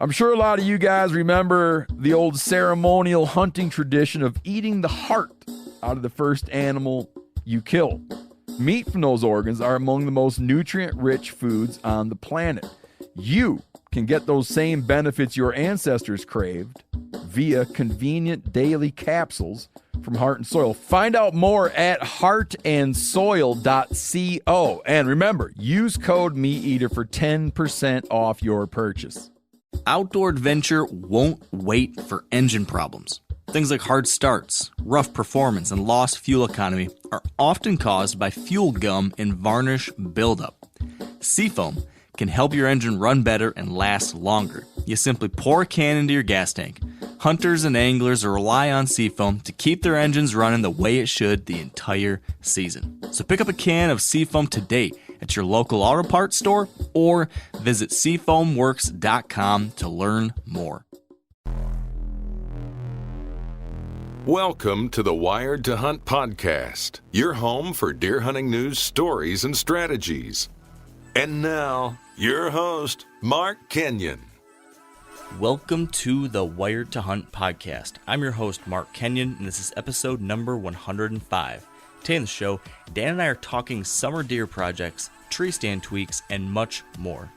I'm sure a lot of you guys remember the old ceremonial hunting tradition of eating the heart out of the first animal you kill. Meat from those organs are among the most nutrient-rich foods on the planet. You can get those same benefits your ancestors craved via convenient daily capsules from Heart and Soil. Find out more at heartandsoil.co. And remember, use code MeatEater for 10% off your purchase. Outdoor adventure won't wait for engine problems. Things like hard starts, rough performance, and lost fuel economy are often caused by fuel gum and varnish buildup. Seafoam can help your engine run better and last longer. You simply pour a can into your gas tank. Hunters and anglers rely on Seafoam to keep their engines running the way it should the entire season. So pick up a can of Seafoam today at your local auto parts store or visit seafoamworks.com to learn more. Welcome to the Wired to Hunt podcast, your home for deer hunting news, stories, and strategies. And now, your host, Mark Kenyon. Welcome to the Wired to Hunt podcast. I'm your host, Mark Kenyon, and this is episode number 105. Today on the show, Dan and I are talking summer deer projects, tree stand tweaks, and much more.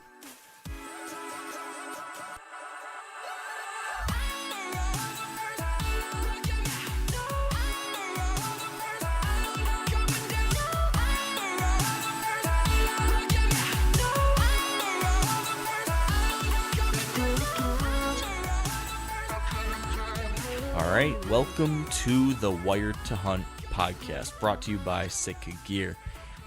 All right, welcome to the Wired to Hunt podcast, brought to you by Sitka Gear.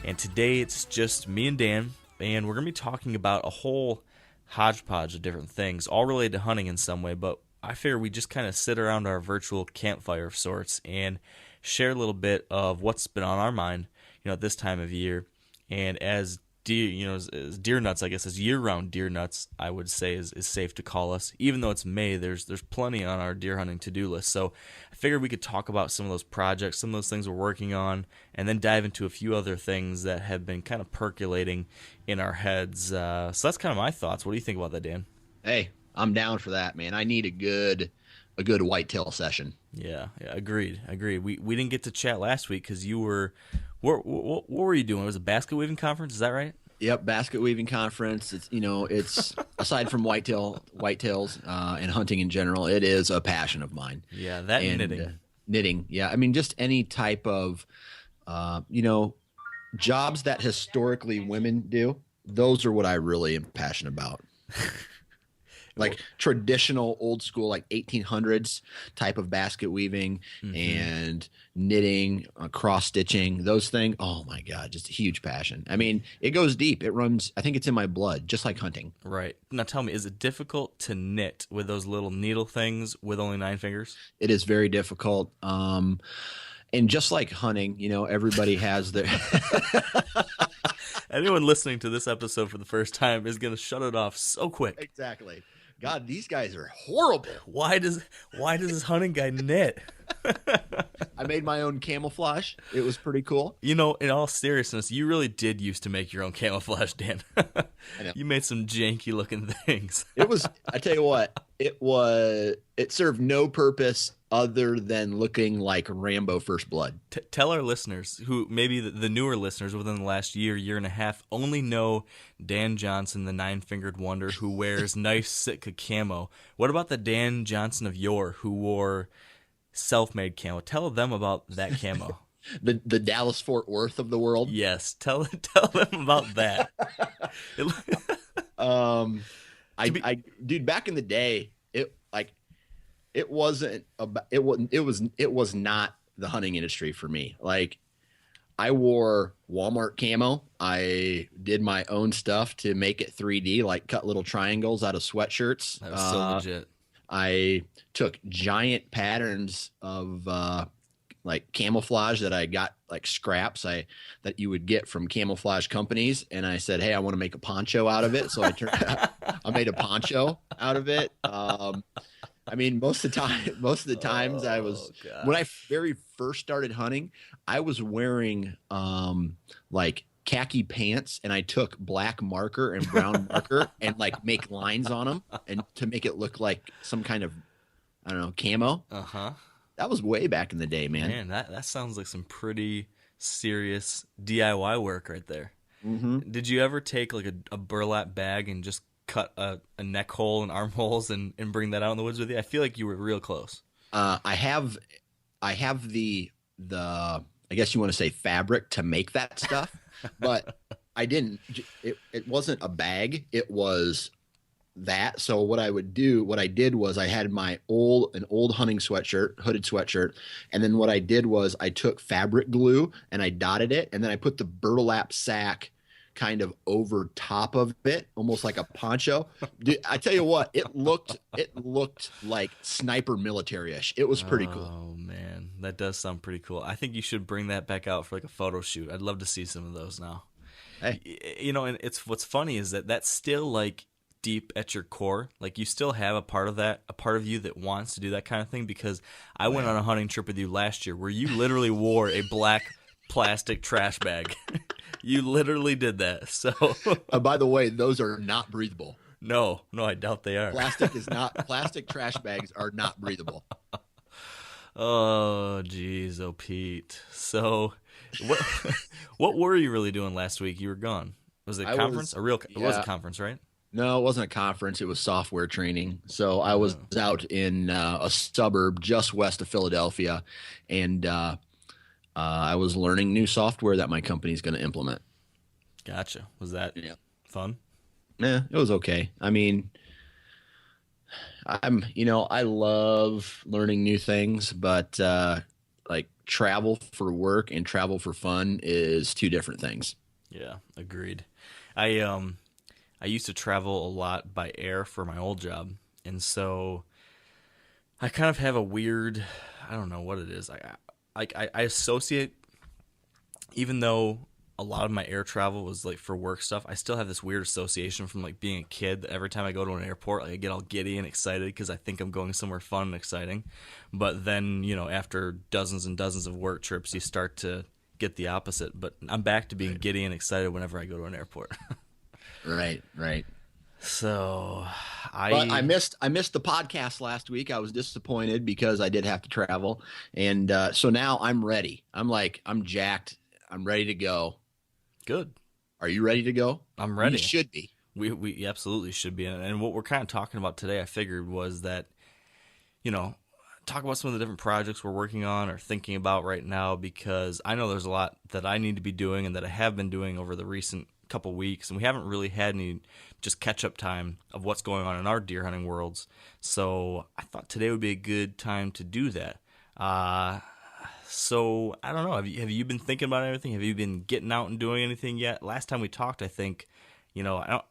And today it's just me and Dan, and we're going to be talking about a whole hodgepodge of different things, all related to hunting in some way, but I figure we just kind of sit around our virtual campfire of sorts and share a little bit of what's been on our mind, at this time of year. And as deer, as deer nuts, I guess, as year-round deer nuts, I would say is safe to call us. Even though it's May, there's plenty on our deer hunting to-do list. So I figured we could talk about some of those projects, some of those things we're working on, and then dive into a few other things that have been kind of percolating in our heads. So that's kind of my thoughts. What do you think about that, Dan? Hey, I'm down for that, man. I need a good whitetail session. Yeah, agreed. We didn't get to chat last week because you were. What were you doing? It was a basket weaving conference, is that right? Yep, basket weaving conference. It's it's aside from whitetails and hunting in general, it is a passion of mine. Yeah, that and knitting. Knitting, yeah. I mean, just any type of jobs that historically women do. Those are what I really am passionate about. Like traditional old school, like 1800s type of basket weaving and knitting, cross stitching, those things. Oh my God, just a huge passion. I mean, it goes deep. It runs, I think it's in my blood, just like hunting. Right. Now tell me, is it difficult to knit with those little needle things with only 9 fingers? It is very difficult. And just like hunting, everybody has their... Anyone listening to this episode for the first time is going to shut it off so quick. Exactly. God, these guys are horrible. Why does this hunting guy knit? I made my own camouflage. It was pretty cool. In all seriousness, you really did used to make your own camouflage, Dan. I know. You made some janky looking things. I tell you what, it served no purpose other than looking like Rambo First Blood. Tell our listeners, who maybe the newer listeners within the last year and a half, only know Dan Johnson, the 9-fingered wonder who wears nice Sitka camo. What about the Dan Johnson of yore who wore self-made camo? Tell them about that camo. the Dallas Fort Worth of the world. Yes, tell them about that. Dude, back in the day, it was not the hunting industry for me. Like, I wore Walmart camo. I did my own stuff to make it 3D, like cut little triangles out of sweatshirts. That was so legit. I took giant patterns of like camouflage that I got, like scraps that you would get from camouflage companies, and I said, "Hey, I want to make a poncho out of it." So I made a poncho out of it. I mean, most of the times I was, when I very first started hunting, I was wearing like khaki pants and I took black marker and brown marker and like make lines on them and to make it look like some kind of, I don't know, camo. Uh-huh. That was way back in the day, man. Man, that sounds like some pretty serious DIY work right there. Mm-hmm. Did you ever take like a burlap bag and just cut a neck hole and armholes and bring that out in the woods with you? I feel like you were real close. I have the I guess you want to say fabric to make that stuff, but I didn't. It wasn't a bag. It was that. So what I did was I had an old hunting sweatshirt, hooded sweatshirt, and then what I did was I took fabric glue and I dotted it, and then I put the burlap sack kind of over top of it, almost like a poncho. Dude, I tell you what, it looked like sniper military-ish. It was pretty cool. Oh man, that does sound pretty cool. I think you should bring that back out for like a photo shoot. I'd love to see some of those now. Hey, and it's what's funny is that that's still like deep at your core. Like you still have a part of you that wants to do that kind of thing, because I went on a hunting trip with you last year where you literally wore a black plastic trash bag. You literally did that. So by the way, those are not breathable. No, I doubt they are. Plastic trash bags are not breathable. Oh, geez, oh Pete. So, what were you really doing last week? You were gone. Was it a conference? It was a conference, right? No, it wasn't a conference. It was software training. So I was out in a suburb just west of Philadelphia, and I was learning new software that my company's going to implement. Gotcha. Was that fun? Yeah, it was okay. I mean, I love learning new things, but like travel for work and travel for fun is two different things. Yeah, agreed. I used to travel a lot by air for my old job, and so I kind of have a weird, I don't know what it is. I associate, even though a lot of my air travel was like for work stuff, I still have this weird association from like being a kid that every time I go to an airport, like, I get all giddy and excited because I think I'm going somewhere fun and exciting. But then, after dozens and dozens of work trips, you start to get the opposite. But I'm back to being giddy and excited whenever I go to an airport. Right. So I missed the podcast last week. I was disappointed because I did have to travel, and so now I'm ready. I'm jacked. I'm ready to go. Good. Are you ready to go? I'm ready. You should be. We absolutely should be. And what we're kind of talking about today, I figured, was that, talk about some of the different projects we're working on or thinking about right now, because I know there's a lot that I need to be doing and that I have been doing over the recent couple weeks, and we haven't really had any just catch-up time of what's going on in our deer hunting worlds. So I thought today would be a good time to do that. So I don't know. Have you been thinking about anything? Have you been getting out and doing anything yet? Last time we talked, I think, I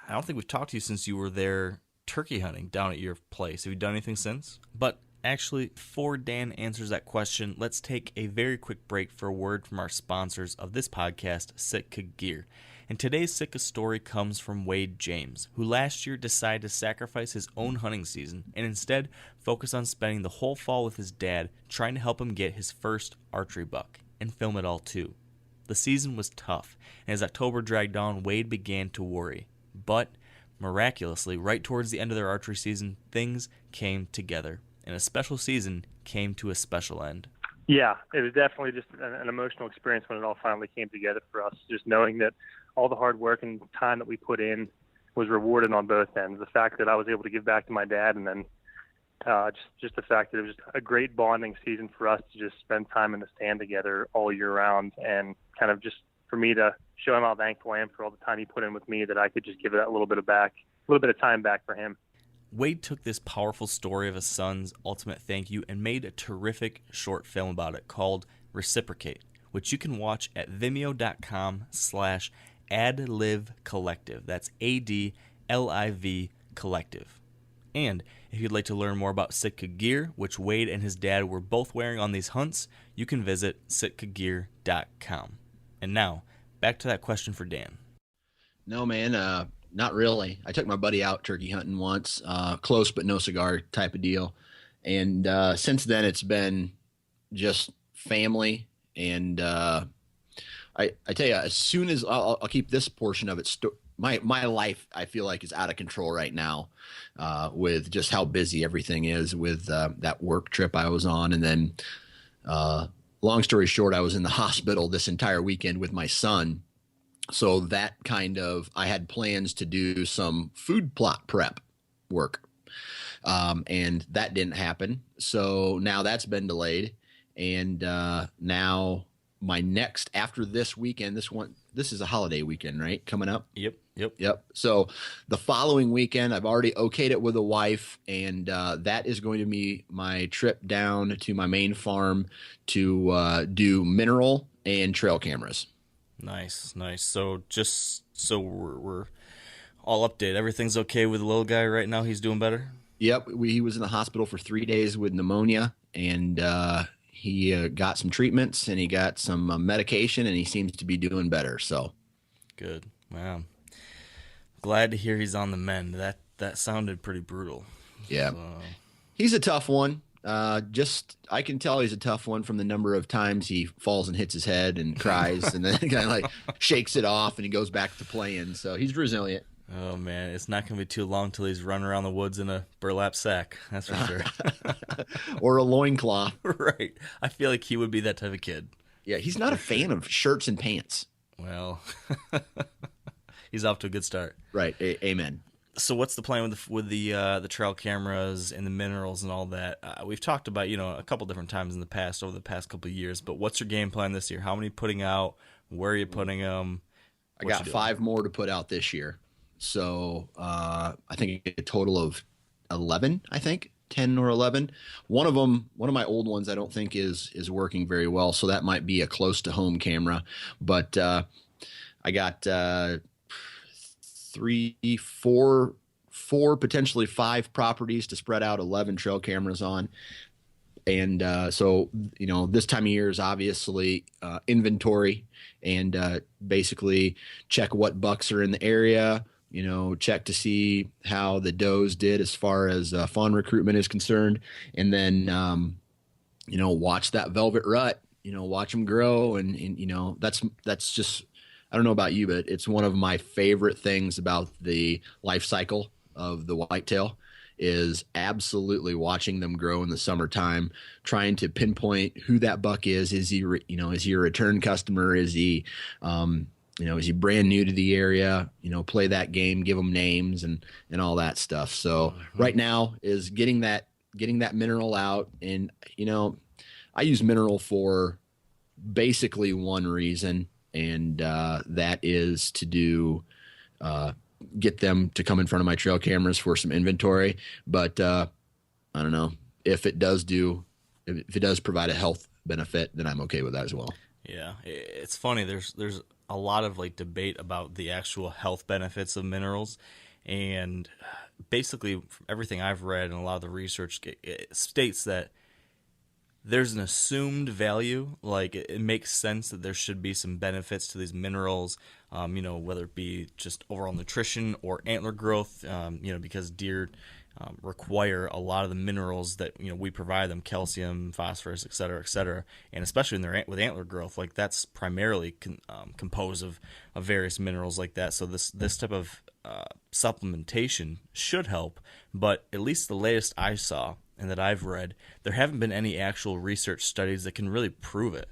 don't think we've talked to you since you were there turkey hunting down at your place. Have you done anything since? But actually, before Dan answers that question, let's take a very quick break for a word from our sponsors of this podcast, Sitka Gear. And today's Sitka story comes from Wade James, who last year decided to sacrifice his own hunting season and instead focus on spending the whole fall with his dad trying to help him get his first archery buck and film it all too. The season was tough, and as October dragged on, Wade began to worry. But miraculously, right towards the end of their archery season, things came together, and a special season came to a special end. Yeah, it was definitely just an emotional experience when it all finally came together for us, just knowing that all the hard work and time that we put in was rewarded on both ends. The fact that I was able to give back to my dad, and then just the fact that it was just a great bonding season for us to just spend time in the stand together all year round, and kind of just for me to show him how thankful I am for all the time he put in with me, that I could just give that a little bit of time back for him. Wade took this powerful story of his son's ultimate thank you and made a terrific short film about it called Reciprocate, which you can watch at vimeo.com/AdLiv Collective. That's ADLIV Collective. And if you'd like to learn more about Sitka Gear, which Wade and his dad were both wearing on these hunts, you can visit sitkagear.com. And now, back to that question for Dan. No, man, not really. I took my buddy out turkey hunting once, close but no cigar type of deal. And since then, it's been just family. And I I tell you, as soon as I'll keep this portion of it, my life, I feel like, is out of control right now, with just how busy everything is with that work trip I was on. And then, long story short, I was in the hospital this entire weekend with my son. So that I had plans to do some food plot prep work. And that didn't happen. So now that's been delayed. And now my next, after this weekend, this is a holiday weekend, right? Coming up. Yep. So the following weekend, I've already okayed it with a wife, and that is going to be my trip down to my main farm to do mineral and trail cameras. Nice. So just so we're all updated, everything's okay with the little guy right now? He's doing better? Yep. He was in the hospital for 3 days with pneumonia, and he got some treatments, and he got some medication, and he seems to be doing better. So good. Wow. Glad to hear he's on the mend. That sounded pretty brutal. Yeah. He's a tough one. I can tell he's a tough one from the number of times he falls and hits his head and cries and then kind of like shakes it off and he goes back to playing. So he's resilient. Oh man, it's not going to be too long till he's running around the woods in a burlap sack. That's for sure. Or a loincloth. Right. I feel like he would be that type of kid. Yeah, he's not a fan of shirts and pants. Well, he's off to a good start. Right. Amen. So what's the plan with the trail cameras and the minerals and all that? We've talked about, a couple different times in the past, over the past couple of years, but what's your game plan this year? How many putting out? Where are you putting them? I got 5 more to put out this year. So I think a total of 11, 10 or 11. One of my old ones I don't think is working very well. So that might be a close to home camera, but I got 3, 4, potentially 5 properties to spread out 11 trail cameras on. And so, this time of year is obviously inventory and basically check what bucks are in the area, check to see how the does did as far as fawn recruitment is concerned. And then, watch that velvet rut, watch them grow. And that's just, I don't know about you, but it's one of my favorite things about the life cycle of the whitetail is absolutely watching them grow in the summertime, trying to pinpoint who that buck is. Is he, is he a return customer? Is he, is he brand new to the area? Play that game, give them names and all that stuff. So right now is getting that mineral out. And, I use mineral for basically one reason. And that is to get them to come in front of my trail cameras for some inventory. But I don't know if it does provide a health benefit, then I'm okay with that as well. Yeah, it's funny. There's a lot of debate about the actual health benefits of minerals, and basically from everything I've read and a lot of the research, it states that there's an assumed value, it makes sense that there should be some benefits to these minerals, whether it be just overall nutrition or antler growth, because deer require a lot of the minerals that we provide them, calcium, phosphorus, et cetera, and especially with antler growth, that's primarily composed of various minerals like that. So this type of supplementation should help, but at least the latest I saw and that I've read, there haven't been any actual research studies that can really prove it.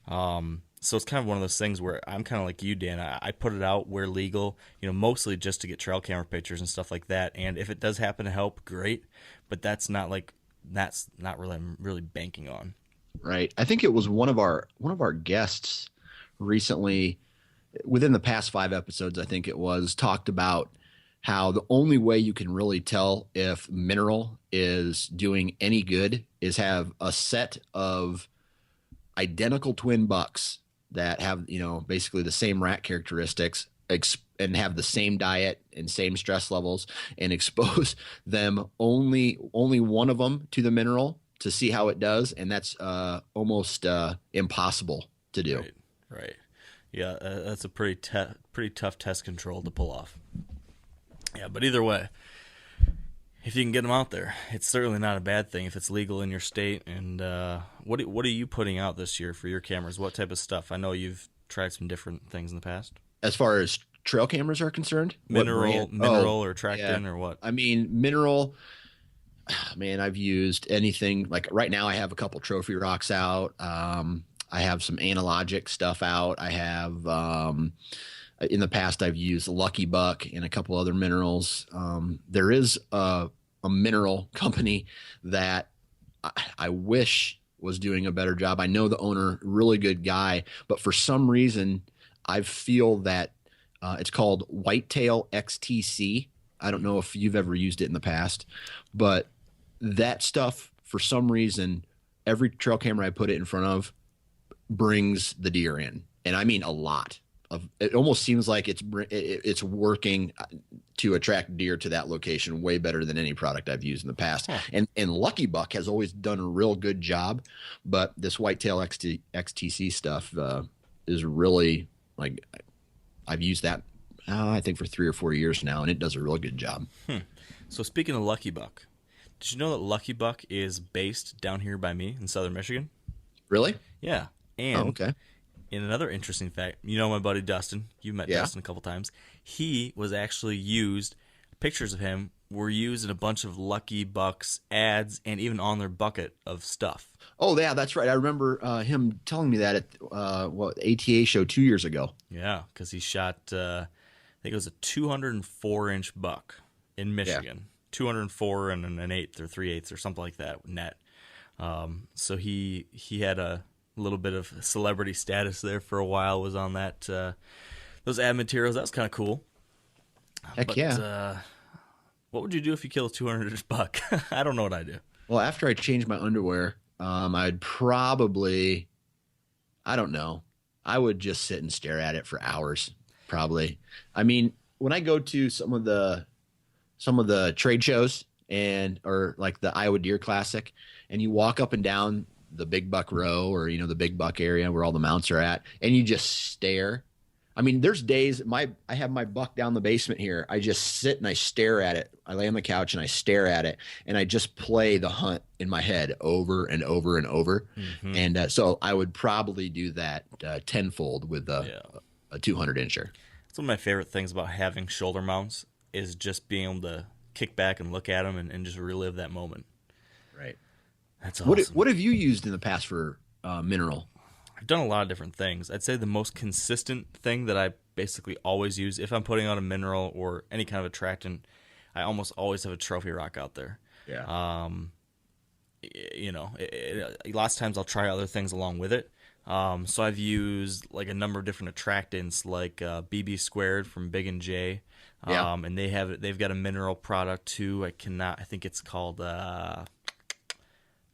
So it's kind of one of those things where I'm kind of like you, Dan. I put it out where legal, mostly just to get trail camera pictures and stuff like that. And if it does happen to help, great. But that's not really I'm really banking on. Right. I think it was one of our guests recently, within the past 5 episodes, I think it was, talked about how the only way you can really tell if mineral is doing any good is have a set of identical twin bucks that have, basically the same rat characteristics and have the same diet and same stress levels, and expose them only one of them to the mineral to see how it does. And that's almost impossible to do. Right. Yeah. That's a pretty tough test control to pull off. Yeah, but either way, if you can get them out there, it's certainly not a bad thing if it's legal in your state. And what are you putting out this year for your cameras? What type of stuff? I know you've tried some different things in the past? As far as trail cameras are concerned, what brand? Mineral or Tracton or what? I mean, mineral. Man, I've used anything. Like right now, I have a couple trophy rocks out. I have some analogic stuff out. I have in the past I've used Lucky Buck and a couple other minerals. There is a mineral company that I wish was doing a better job. I know the owner, really good guy, but for some reason I feel that it's called Whitetail XTC. I don't know if you've ever used it in the past, but that stuff, for some reason, every trail camera I put it in front of brings the deer in. And I mean a lot. It almost seems like it's working to attract deer to that location way better than any product I've used in the past. Huh. And Lucky Buck has always done a real good job, but this Whitetail XTC stuff is really, like, I've used that I think for 3 or 4 years now, and it does a real good job. So speaking of Lucky Buck, did you know that Lucky Buck is based down here by me in southern Michigan? Really? Yeah. And okay. In another interesting fact, you know my buddy Dustin. You've met Dustin a couple times. He was actually used, pictures of him were used in a bunch of Lucky Buck's ads and even on their bucket of stuff. Oh, yeah, that's right. I remember him telling me that at ATA show 2 years ago. Yeah, because he shot, I think it was a 204-inch buck in Michigan. Yeah. 204 and an eighth or 3/8 or something like that net. So he had a little bit of celebrity status there for a while, was on that those ad materials. That was kind of cool. Heck yeah. What would you do if you kill a 200-inch buck? I don't know what I'd do. Well, after I changed my underwear, I'd probably, I don't know, I would just sit and stare at it for hours, probably. I mean, when I go to some of the trade shows or like the Iowa Deer Classic, and you walk up and down the big buck row or, the big buck area where all the mounts are at, and you just stare. I mean, there's days I have my buck down the basement here. I just sit and I stare at it. I lay on the couch and I stare at it, and I just play the hunt in my head over and over and over. Mm-hmm. And so I would probably do that tenfold with a 200-incher. It's one of my favorite things about having shoulder mounts is just being able to kick back and look at them and just relive that moment. Right. That's awesome. What have you used in the past for mineral? I've done a lot of different things. I'd say the most consistent thing that I basically always use, if I'm putting out a mineral or any kind of attractant, I almost always have a trophy rock out there. Yeah. Lots of times I'll try other things along with it. So I've used like a number of different attractants, like BB Squared from Big and J. And they've got a mineral product too. I think it's called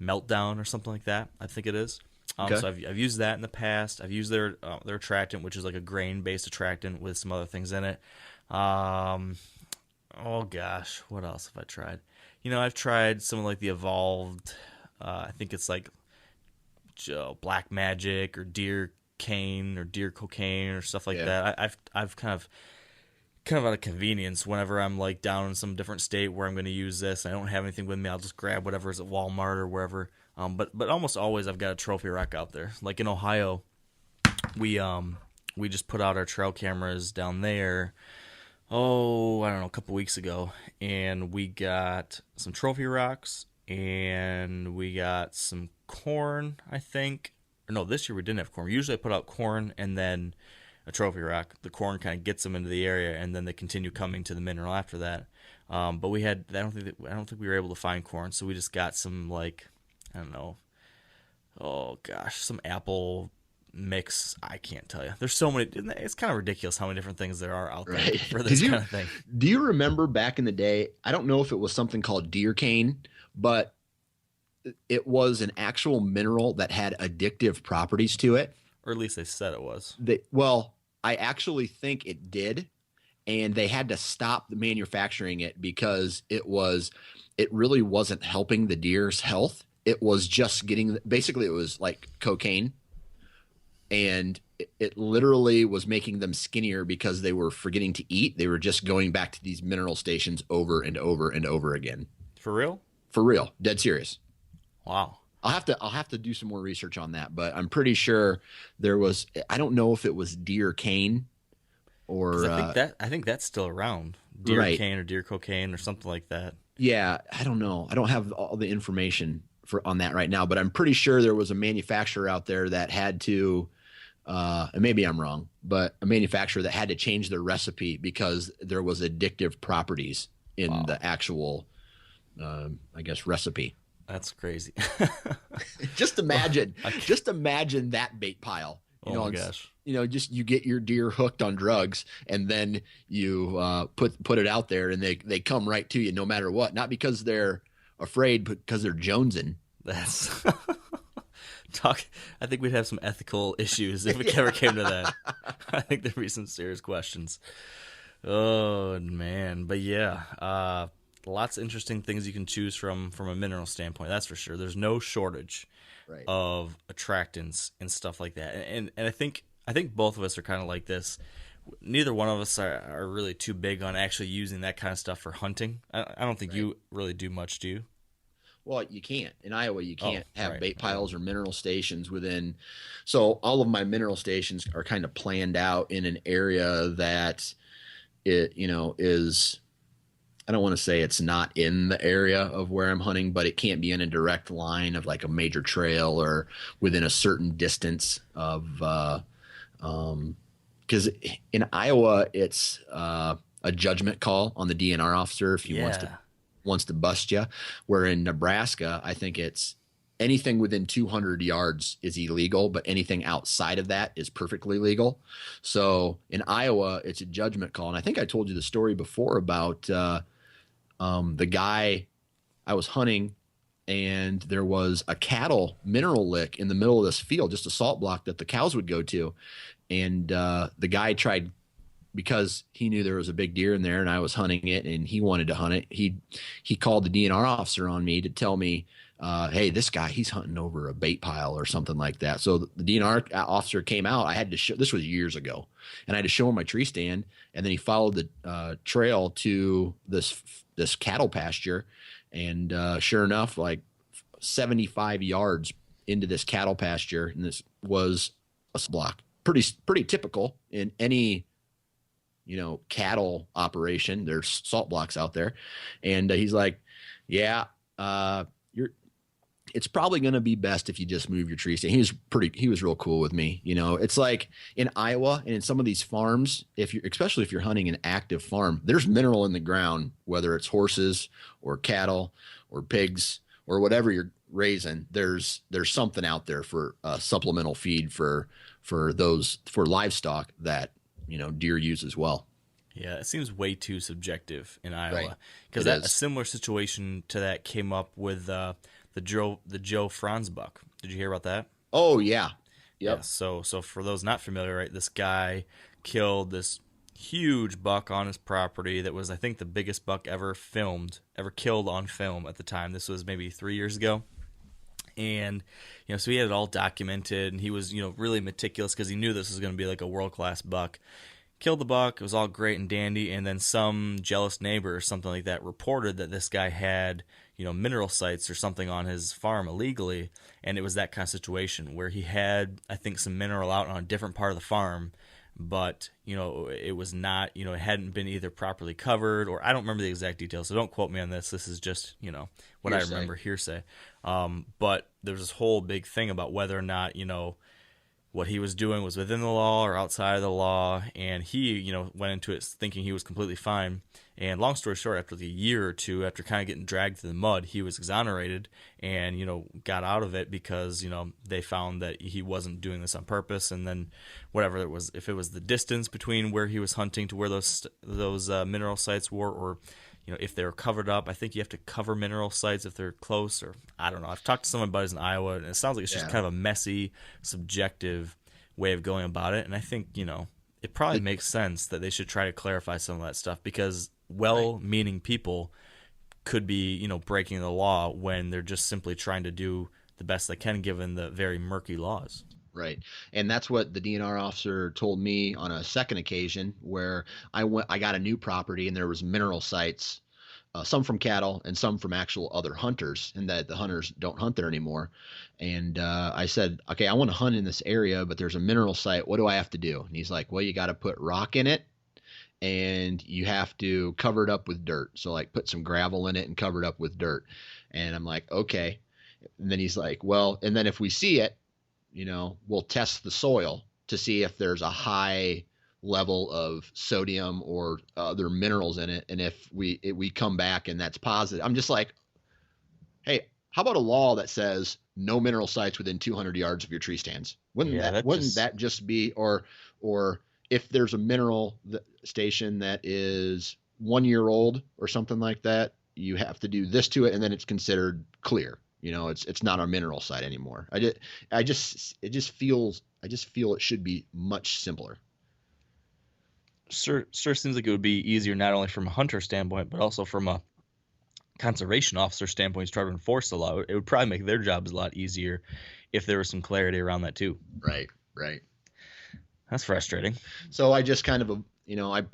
Meltdown or something like that. I think it is. Okay. So I've used that in the past. I've used their attractant, which is like a grain-based attractant with some other things in it. Oh gosh, what else have I tried? I've tried some of like the Evolved. I think it's like Black Magic or Deer Cane or Deer Cocaine or stuff like that. I've kind of out of convenience, whenever I'm like down in some different state where I'm going to use this, I don't have anything with me, I'll just grab whatever is at Walmart or wherever. But almost always I've got a trophy rack out there. Like in Ohio, we just put out our trail cameras down there. I don't know, a couple weeks ago, and we got some trophy rocks and we got some corn, I think. Or no, this year we didn't have corn. Usually I put out corn and then a trophy rock. The corn kind of gets them into the area, and then they continue coming to the mineral after that. But I don't think we were able to find corn, so we just got some some apple mix. I can't tell you. There's so many. It's kind of ridiculous how many different things there are out there for this kind of thing. Do you remember back in the day? I don't know if it was something called deer cane, but it was an actual mineral that had addictive properties to it. Or at least they said it was. I actually think it did, and they had to stop manufacturing it because it really wasn't helping the deer's health. It was just basically it was like cocaine, and it literally was making them skinnier because they were forgetting to eat. They were just going back to these mineral stations over and over and over again. For real? For real. Dead serious. Wow. I'll have to do some more research on that, but I'm pretty sure there was. I don't know if it was deer cane or I think that's still around. Deer right. cane or deer cocaine or something like that. Yeah, I don't know. I don't have all the information on that right now, but I'm pretty sure there was a manufacturer out there that had to, and maybe I'm wrong, but a manufacturer that had to change their recipe because there was addictive properties in the actual, I guess, recipe. That's crazy. Just imagine that bait pile. Oh my gosh. Just you get your deer hooked on drugs, and then you put it out there, and they come right to you no matter what. Not because they're afraid, but because they're jonesing. That's I think we'd have some ethical issues if it ever came to that. I think there'd be some serious questions. Oh man, but yeah, lots of interesting things you can choose from a mineral standpoint. That's for sure. There's no shortage of attractants and stuff like that. And I think both of us are kind of like this. Neither one of us are really too big on actually using that kind of stuff for hunting. I don't think you really do much, do you? Well, you can't. In Iowa, you can't have bait piles or mineral stations within. So all of my mineral stations are kind of planned out in an area that is, I don't want to say it's not in the area of where I'm hunting, but it can't be in a direct line of like a major trail or within a certain distance of, because in Iowa, it's a judgment call on the DNR officer if he wants to bust you. Where in Nebraska, I think it's anything within 200 yards is illegal, but anything outside of that is perfectly legal. So in Iowa, it's a judgment call. And I think I told you the story before about the guy I was hunting, and there was a cattle mineral lick in the middle of this field, just a salt block that the cows would go to. And the guy tried, because he knew there was a big deer in there and I was hunting it and he wanted to hunt it. He called the DNR officer on me to tell me, hey, this guy, he's hunting over a bait pile or something like that. So the DNR officer came out. I had to show, this was years ago, and I had to show him my tree stand. And then he followed the trail to this cattle pasture. And sure enough, like 75 yards into this cattle pasture, and this was a block. Pretty typical in any cattle operation. There's salt blocks out there. And he's like, yeah, it's probably going to be best if you just move your tree stand. He was real cool with me. It's like in Iowa and in some of these farms, especially if you're hunting an active farm, there's mineral in the ground, whether it's horses or cattle or pigs or whatever you're raising. There's something out there for supplemental feed for livestock that deer use as well. Yeah, it seems way too subjective in Iowa, Right. because a similar situation to that came up with the Joe Franz buck. Did you hear about that? Oh yeah, yep. Yeah. So for those not familiar, right, this guy killed this huge buck on his property that was, I think, the biggest buck ever killed on film at the time. This was maybe 3 years ago. And, so he had it all documented, and he was, really meticulous because he knew this was going to be like a world-class buck. Killed the buck. It was all great and dandy. And then some jealous neighbor or something like that reported that this guy had, mineral sites or something on his farm illegally. And it was that kind of situation where he had, I think, some mineral out on a different part of the farm, but, it was not, it hadn't been either properly covered, or I don't remember the exact details, so don't quote me on this. This is just, what hearsay. I remember, hearsay. But there's this whole big thing about whether or not, what he was doing was within the law or outside of the law, and he, went into it thinking he was completely fine. And long story short, after the year or two, after kind of getting dragged through the mud, he was exonerated and, got out of it because, they found that he wasn't doing this on purpose. And then whatever it was, if it was the distance between where he was hunting to where those mineral sites were, or, if they were covered up. I think you have to cover mineral sites if they're close, or I don't know. I've talked to some of my buddies in Iowa, and it sounds like it's just kind of a messy, subjective way of going about it. And I think, it probably makes sense that they should try to clarify some of that stuff, because well-meaning people could be, breaking the law when they're just simply trying to do the best they can given the very murky laws. Right. And that's what the DNR officer told me on a second occasion, where I got a new property and there was mineral sites some from cattle and some from actual other hunters, and that the hunters don't hunt there anymore. And I said, okay, I want to hunt in this area, but there's a mineral site. What do I have to do? And he's like, well, you got to put rock in it, and you have to cover it up with dirt. So like put some gravel in it and cover it up with dirt. And I'm like, okay. And then he's like, well, and then if we see it, we'll test the soil to see if there's a high level of sodium or other minerals in it. And if we come back and that's positive, I'm just like, hey, how about a law that says no mineral sites within 200 yards of your tree stands? Wouldn't that just be, or if there's a mineral station that is 1 year old or something like that, you have to do this to it, and then it's considered clear. It's not a mineral site anymore. I just feel it should be much simpler. Sure seems like it would be easier not only from a hunter standpoint, but also from a conservation officer standpoint to try to enforce the law. It would probably make their jobs a lot easier if there was some clarity around that too. Right. That's frustrating. So I just kind of,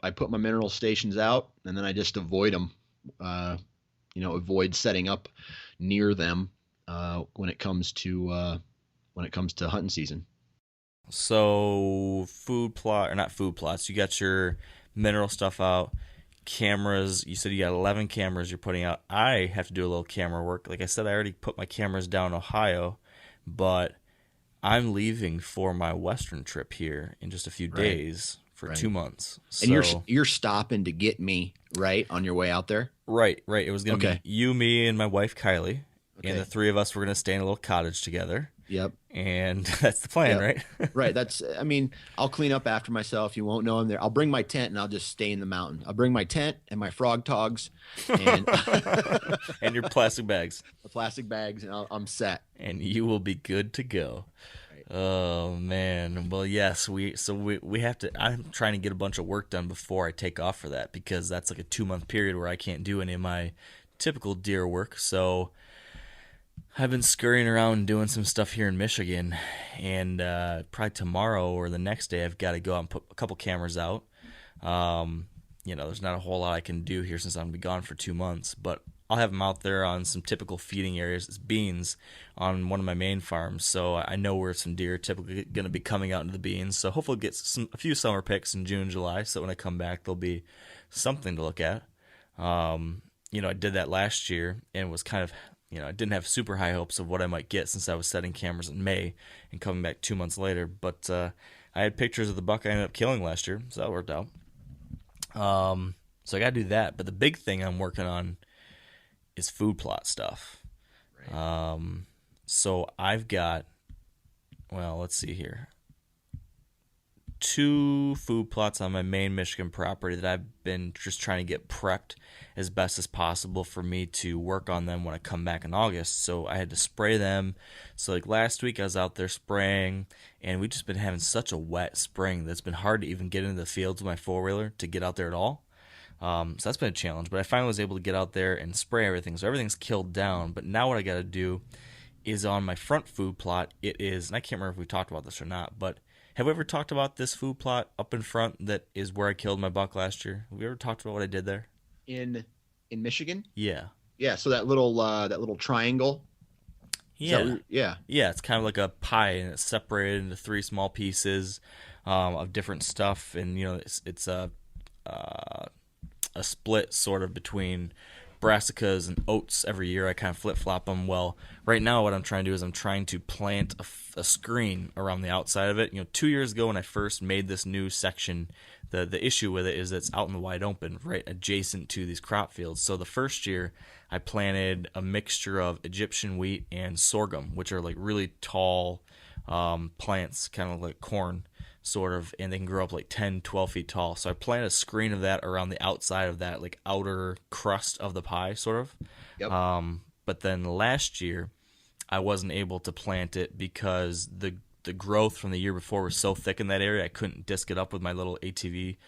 I put my mineral stations out, and then I just avoid them, avoid setting up near them when it comes to hunting season. So not food plots. You got your mineral stuff out. Cameras. You said you got 11 cameras you're putting out. I have to do a little camera work. Like I said, I already put my cameras down in Ohio, but I'm leaving for my Western trip here in just a few days for 2 months. So, and you're stopping to get me right on your way out there. Right. It was gonna be you, me, and my wife Kylie, and the three of us were gonna stay in a little cottage together. Yep. And that's the plan, right? Right. I'll clean up after myself. You won't know I'm there. I'll bring my tent and I'll just stay in the mountain. I'll bring my tent and my frog togs and and your plastic bags. The plastic bags, and I'm set. And you will be good to go. Right. Oh man. Well, yes, we have to. I'm trying to get a bunch of work done before I take off for that, because that's like a 2-month period where I can't do any of my typical deer work. So I've been scurrying around doing some stuff here in Michigan, and probably tomorrow or the next day I've got to go out and put a couple cameras out. There's not a whole lot I can do here since I'm going to be gone for 2 months, but I'll have them out there on some typical feeding areas. It's beans on one of my main farms, so I know where some deer are typically going to be coming out into the beans. So hopefully get a few summer picks in June, July, so when I come back there'll be something to look at. I did that last year and was kind of, I didn't have super high hopes of what I might get since I was setting cameras in May and coming back 2 months later. But I had pictures of the buck I ended up killing last year, so that worked out. So I got to do that. But the big thing I'm working on is food plot stuff. Right. So I've got, let's see here, 2 food plots on my main Michigan property that I've been just trying to get prepped as best as possible for me to work on them when I come back in August. So I had to spray them. So like last week I was out there spraying, and we've just been having such a wet spring that's been hard to even get into the fields with my 4-wheeler to get out there at all. So that's been a challenge, but I finally was able to get out there and spray everything. So everything's killed down, but now what I got to do is on my front food plot. It is, and I can't remember if we talked about this or not, but have we ever talked about this food plot up in front that is where I killed my buck last year? Have we ever talked about what I did there? In Michigan? Yeah. Yeah, so that little triangle. Yeah. Yeah, it's kind of like a pie, and it's separated into 3 small pieces of different stuff, and it's a split sort of between brassicas and oats every year. I kind of flip-flop them. Well, right now what I'm trying to do is I'm trying to plant a screen around the outside of it. 2 years ago when I first made this new section, the issue with it is that it's out in the wide open, right adjacent to these crop fields. So the first year I planted a mixture of Egyptian wheat and sorghum, which are like really tall plants, kind of like corn sort of, and they can grow up like 10, 12 feet tall. So I planted a screen of that around the outside of that like outer crust of the pie sort of. Yep. But then last year I wasn't able to plant it because the growth from the year before was so thick in that area I couldn't disc it up with my little ATV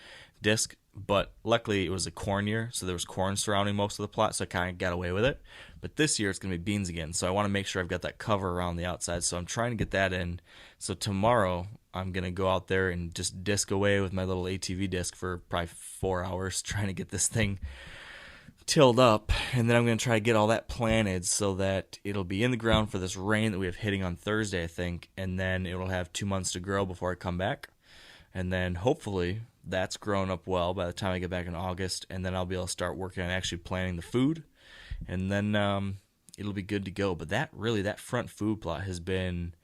disc. But luckily it was a corn year, so there was corn surrounding most of the plot, so I kind of got away with it. But this year it's going to be beans again, so I want to make sure I've got that cover around the outside, so I'm trying to get that in. So tomorrow I'm going to go out there and just disc away with my little ATV disc for probably 4 hours trying to get this thing tilled up, and then I'm going to try to get all that planted so that it'll be in the ground for this rain that we have hitting on Thursday, I think, and then it'll have 2 months to grow before I come back. And then hopefully that's grown up well by the time I get back in August, and then I'll be able to start working on actually planting the food, and then it'll be good to go. But that front food plot has been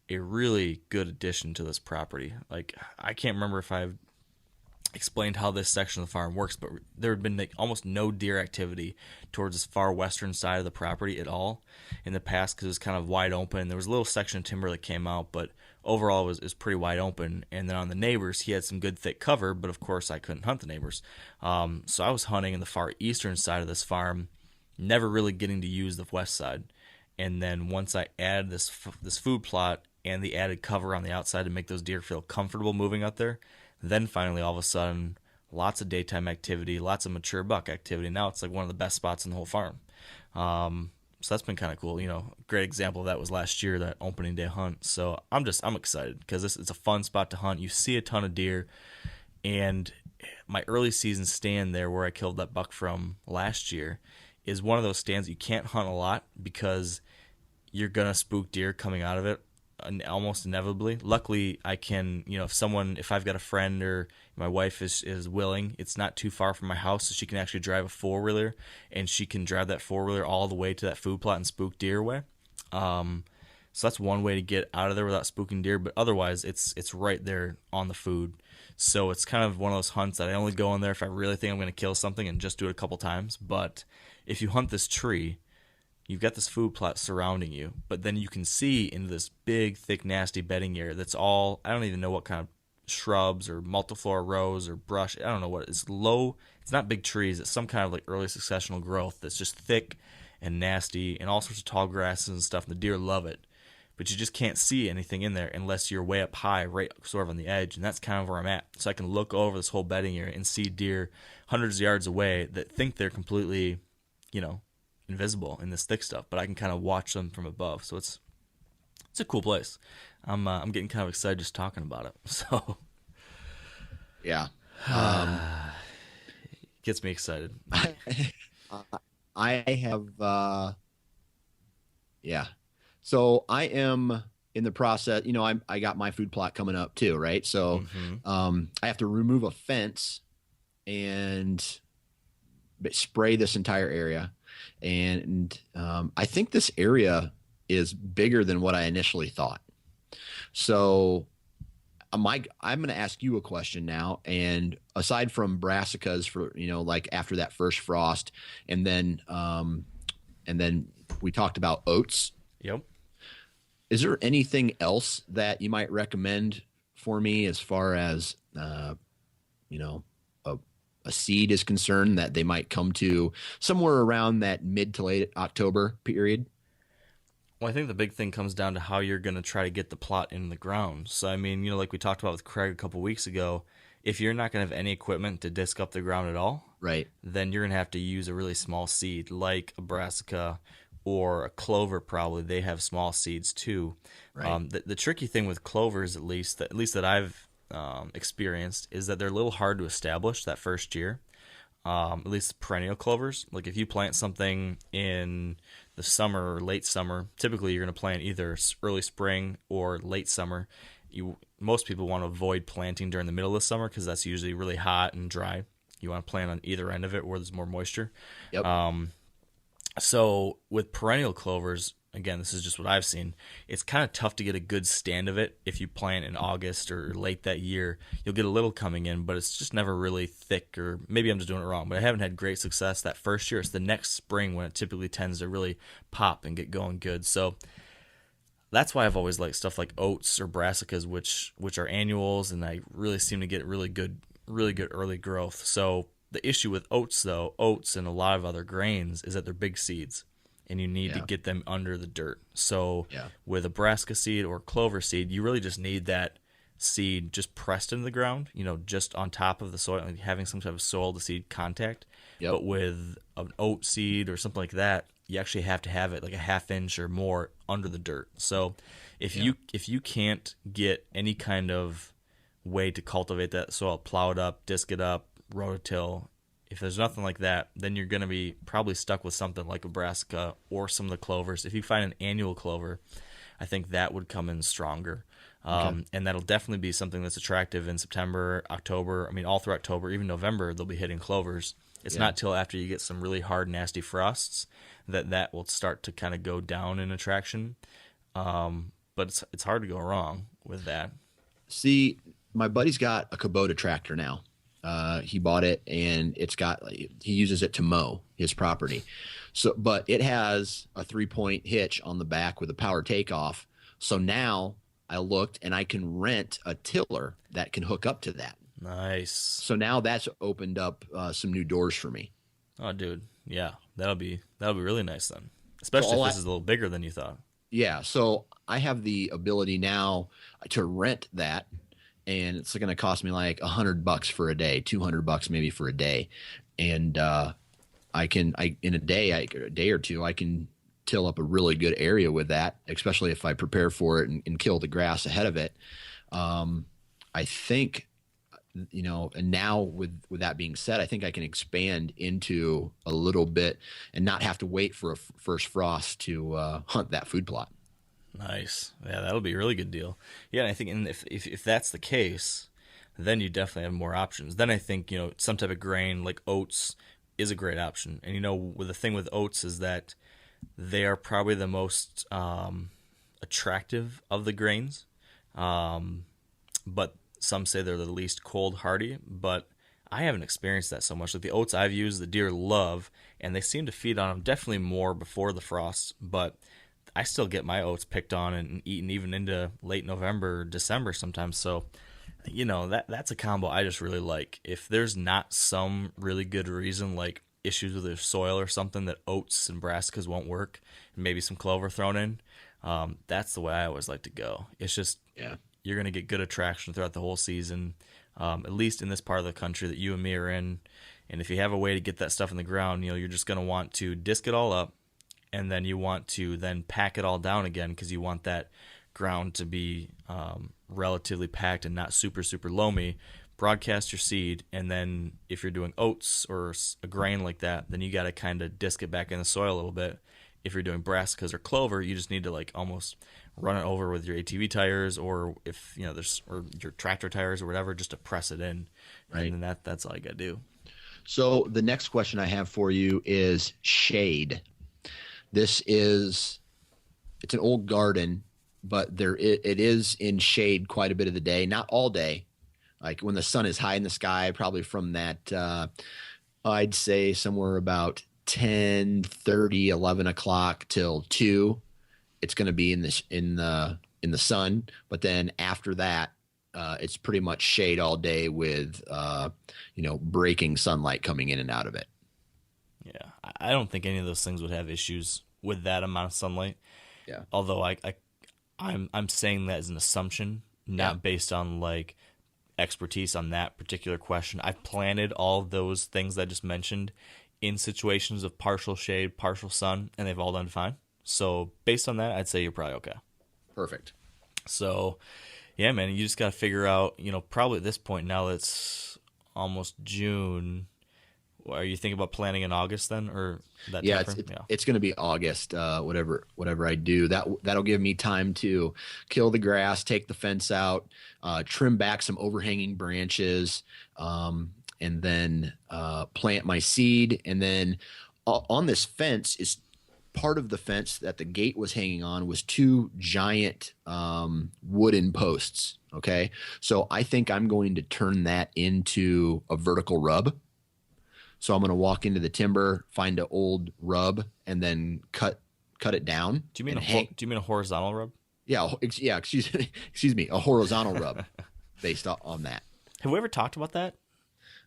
a really good addition to this property. Like, I can't remember if I've explained how this section of the farm works, but there had been almost no deer activity towards this far western side of the property at all in the past, because it was kind of wide open. There was a little section of timber that came out, but overall it was pretty wide open. And then on the neighbors, he had some good thick cover, but of course I couldn't hunt the neighbors. So I was hunting in the far eastern side of this farm, never really getting to use the west side. And then once I added this food plot and the added cover on the outside to make those deer feel comfortable moving out there, then finally, all of a sudden, lots of daytime activity, lots of mature buck activity. Now it's like one of the best spots in the whole farm. So that's been kind of cool. Great example of that was last year, that opening day hunt. So I'm excited because it's a fun spot to hunt. You see a ton of deer, and my early season stand there where I killed that buck from last year is one of those stands you can't hunt a lot because you're going to spook deer coming out of it almost inevitably. Luckily, I can, if I've got a friend or my wife is willing, it's not too far from my house, so she can actually drive a four-wheeler, and she can drive that four-wheeler all the way to that food plot and spook deer away. So that's one way to get out of there without spooking deer, but otherwise it's right there on the food. So it's kind of one of those hunts that I only go in there if I really think I'm going to kill something and just do it a couple times. But if you hunt this tree, you've got this food plot surrounding you, but then you can see into this big, thick, nasty bedding area that's all, I don't even know what kind of shrubs or multiflora rose or brush. I don't know what. It's low. It's not big trees. It's some kind of like early successional growth that's just thick and nasty and all sorts of tall grasses and stuff. And the deer love it, but you just can't see anything in there unless you're way up high, right sort of on the edge. And that's kind of where I'm at. So I can look over this whole bedding area and see deer hundreds of yards away that think they're completely, invisible in this thick stuff, but I can kind of watch them from above. So it's a cool place. I'm getting kind of excited just talking about it. So yeah, it gets me excited. I have so I am in the process. I got my food plot coming up too, right? So I have to remove a fence and spray this entire area. And I think this area is bigger than what I initially thought. So I'm going to ask you a question now. And aside from brassicas for, like after that first frost, and then we talked about oats. Yep. Is there anything else that you might recommend for me as far as, a seed is concerned that they might come to somewhere around that mid to late October period? Well, I think the big thing comes down to how you're going to try to get the plot in the ground. So, I mean, like we talked about with Craig a couple weeks ago, if you're not going to have any equipment to disc up the ground at all, right, then you're going to have to use a really small seed like a brassica or a clover. Probably they have small seeds too. Right. The tricky thing with clovers, at least that I've experienced, is that they're a little hard to establish that first year. At least perennial clovers. Like if you plant something in the summer or late summer, typically you're going to plant either early spring or late summer. Most people want to avoid planting during the middle of the summer because that's usually really hot and dry. You want to plant on either end of it where there's more moisture. Yep. So with perennial clovers, again, this is just what I've seen, it's kind of tough to get a good stand of it. If you plant in August or late that year, you'll get a little coming in, but it's just never really thick, or maybe I'm just doing it wrong, but I haven't had great success that first year. It's the next spring when it typically tends to really pop and get going good. So that's why I've always liked stuff like oats or brassicas, which are annuals, and I really seem to get really good early growth. So the issue with oats and a lot of other grains, is that they're big seeds. And you need to get them under the dirt. So with a brassica seed or clover seed, you really just need that seed just pressed into the ground, just on top of the soil, like having some type of soil to seed contact. Yep. But with an oat seed or something like that, you actually have to have it like a half inch or more under the dirt. So if you can't get any kind of way to cultivate that soil, plow it up, disc it up, rototill, If there's nothing like that, then you're going to be probably stuck with something like a brassica or some of the clovers. If you find an annual clover, I think that would come in stronger. And that'll definitely be something that's attractive in September, October. I mean, all through October, even November, they'll be hitting clovers. It's not till after you get some really hard, nasty frosts that will start to kind of go down in attraction. But it's hard to go wrong with that. See, my buddy's got a Kubota tractor now. He bought it, and he uses it to mow his property. So, but it has a 3-point hitch on the back with a power takeoff. So now I looked, and I can rent a tiller that can hook up to that. Nice. So now that's opened up some new doors for me. Oh, dude, yeah, that'll be really nice then, especially if this is a little bigger than you thought. Yeah, so I have the ability now to rent that, and it's going to cost me like $100 for a day, $200 maybe for a day, and in a day or two, I can till up a really good area with that, especially if I prepare for it and kill the grass ahead of it. I think, and now with that being said, I think I can expand into a little bit and not have to wait for a first frost to hunt that food plot. Nice. Yeah, that'll be a really good deal. Yeah, and I think if that's the case, then you definitely have more options. Then I think, some type of grain like oats is a great option. And, with the thing with oats is that they are probably the most attractive of the grains. But some say they're the least cold hardy, but I haven't experienced that so much. Like the oats I've used, the deer love, and they seem to feed on them definitely more before the frost, but I still get my oats picked on and eaten even into late November, December sometimes. So, that's a combo I just really like. If there's not some really good reason, like issues with their soil or something, that oats and brassicas won't work, and maybe some clover thrown in, that's the way I always like to go. It's just, you're going to get good attraction throughout the whole season, at least in this part of the country that you and me are in. And if you have a way to get that stuff in the ground, you're just going to want to disc it all up, and then you want to then pack it all down again because you want that ground to be relatively packed and not super, super loamy. Broadcast your seed, and then if you're doing oats or a grain like that, then you got to kind of disc it back in the soil a little bit. If you're doing brassicas or clover, you just need to like almost run it over with your ATV tires, or if there's or your tractor tires or whatever, just to press it in. Right. And then that's all you got to do. So the next question I have for you is shade. It's an old garden, but it is in shade quite a bit of the day, not all day. Like when the sun is high in the sky, probably from that, I'd say somewhere about 10:30, 11 o'clock till 2, it's going to be in the sun. But then after that, it's pretty much shade all day with breaking sunlight coming in and out of it. Yeah, I don't think any of those things would have issues with that amount of sunlight. Yeah. Although I'm saying that as an assumption, not based on like expertise on that particular question. I've planted all of those things I just mentioned in situations of partial shade, partial sun, and they've all done fine. So based on that, I'd say you're probably okay. Perfect. So, yeah, man, you just got to figure out, probably at this point now that it's almost June, are you thinking about planning in August then, or that? Yeah, it's going to be August. Whatever I do, that'll give me time to kill the grass, take the fence out, trim back some overhanging branches, and then plant my seed. And then on this fence is part of the fence that the gate was hanging on was 2 giant wooden posts. Okay, so I think I'm going to turn that into a vertical rub. So I'm going to walk into the timber, find an old rub, and then cut it down. Do you mean a horizontal rub? Yeah. Excuse me, a horizontal rub based on that. Have we ever talked about that?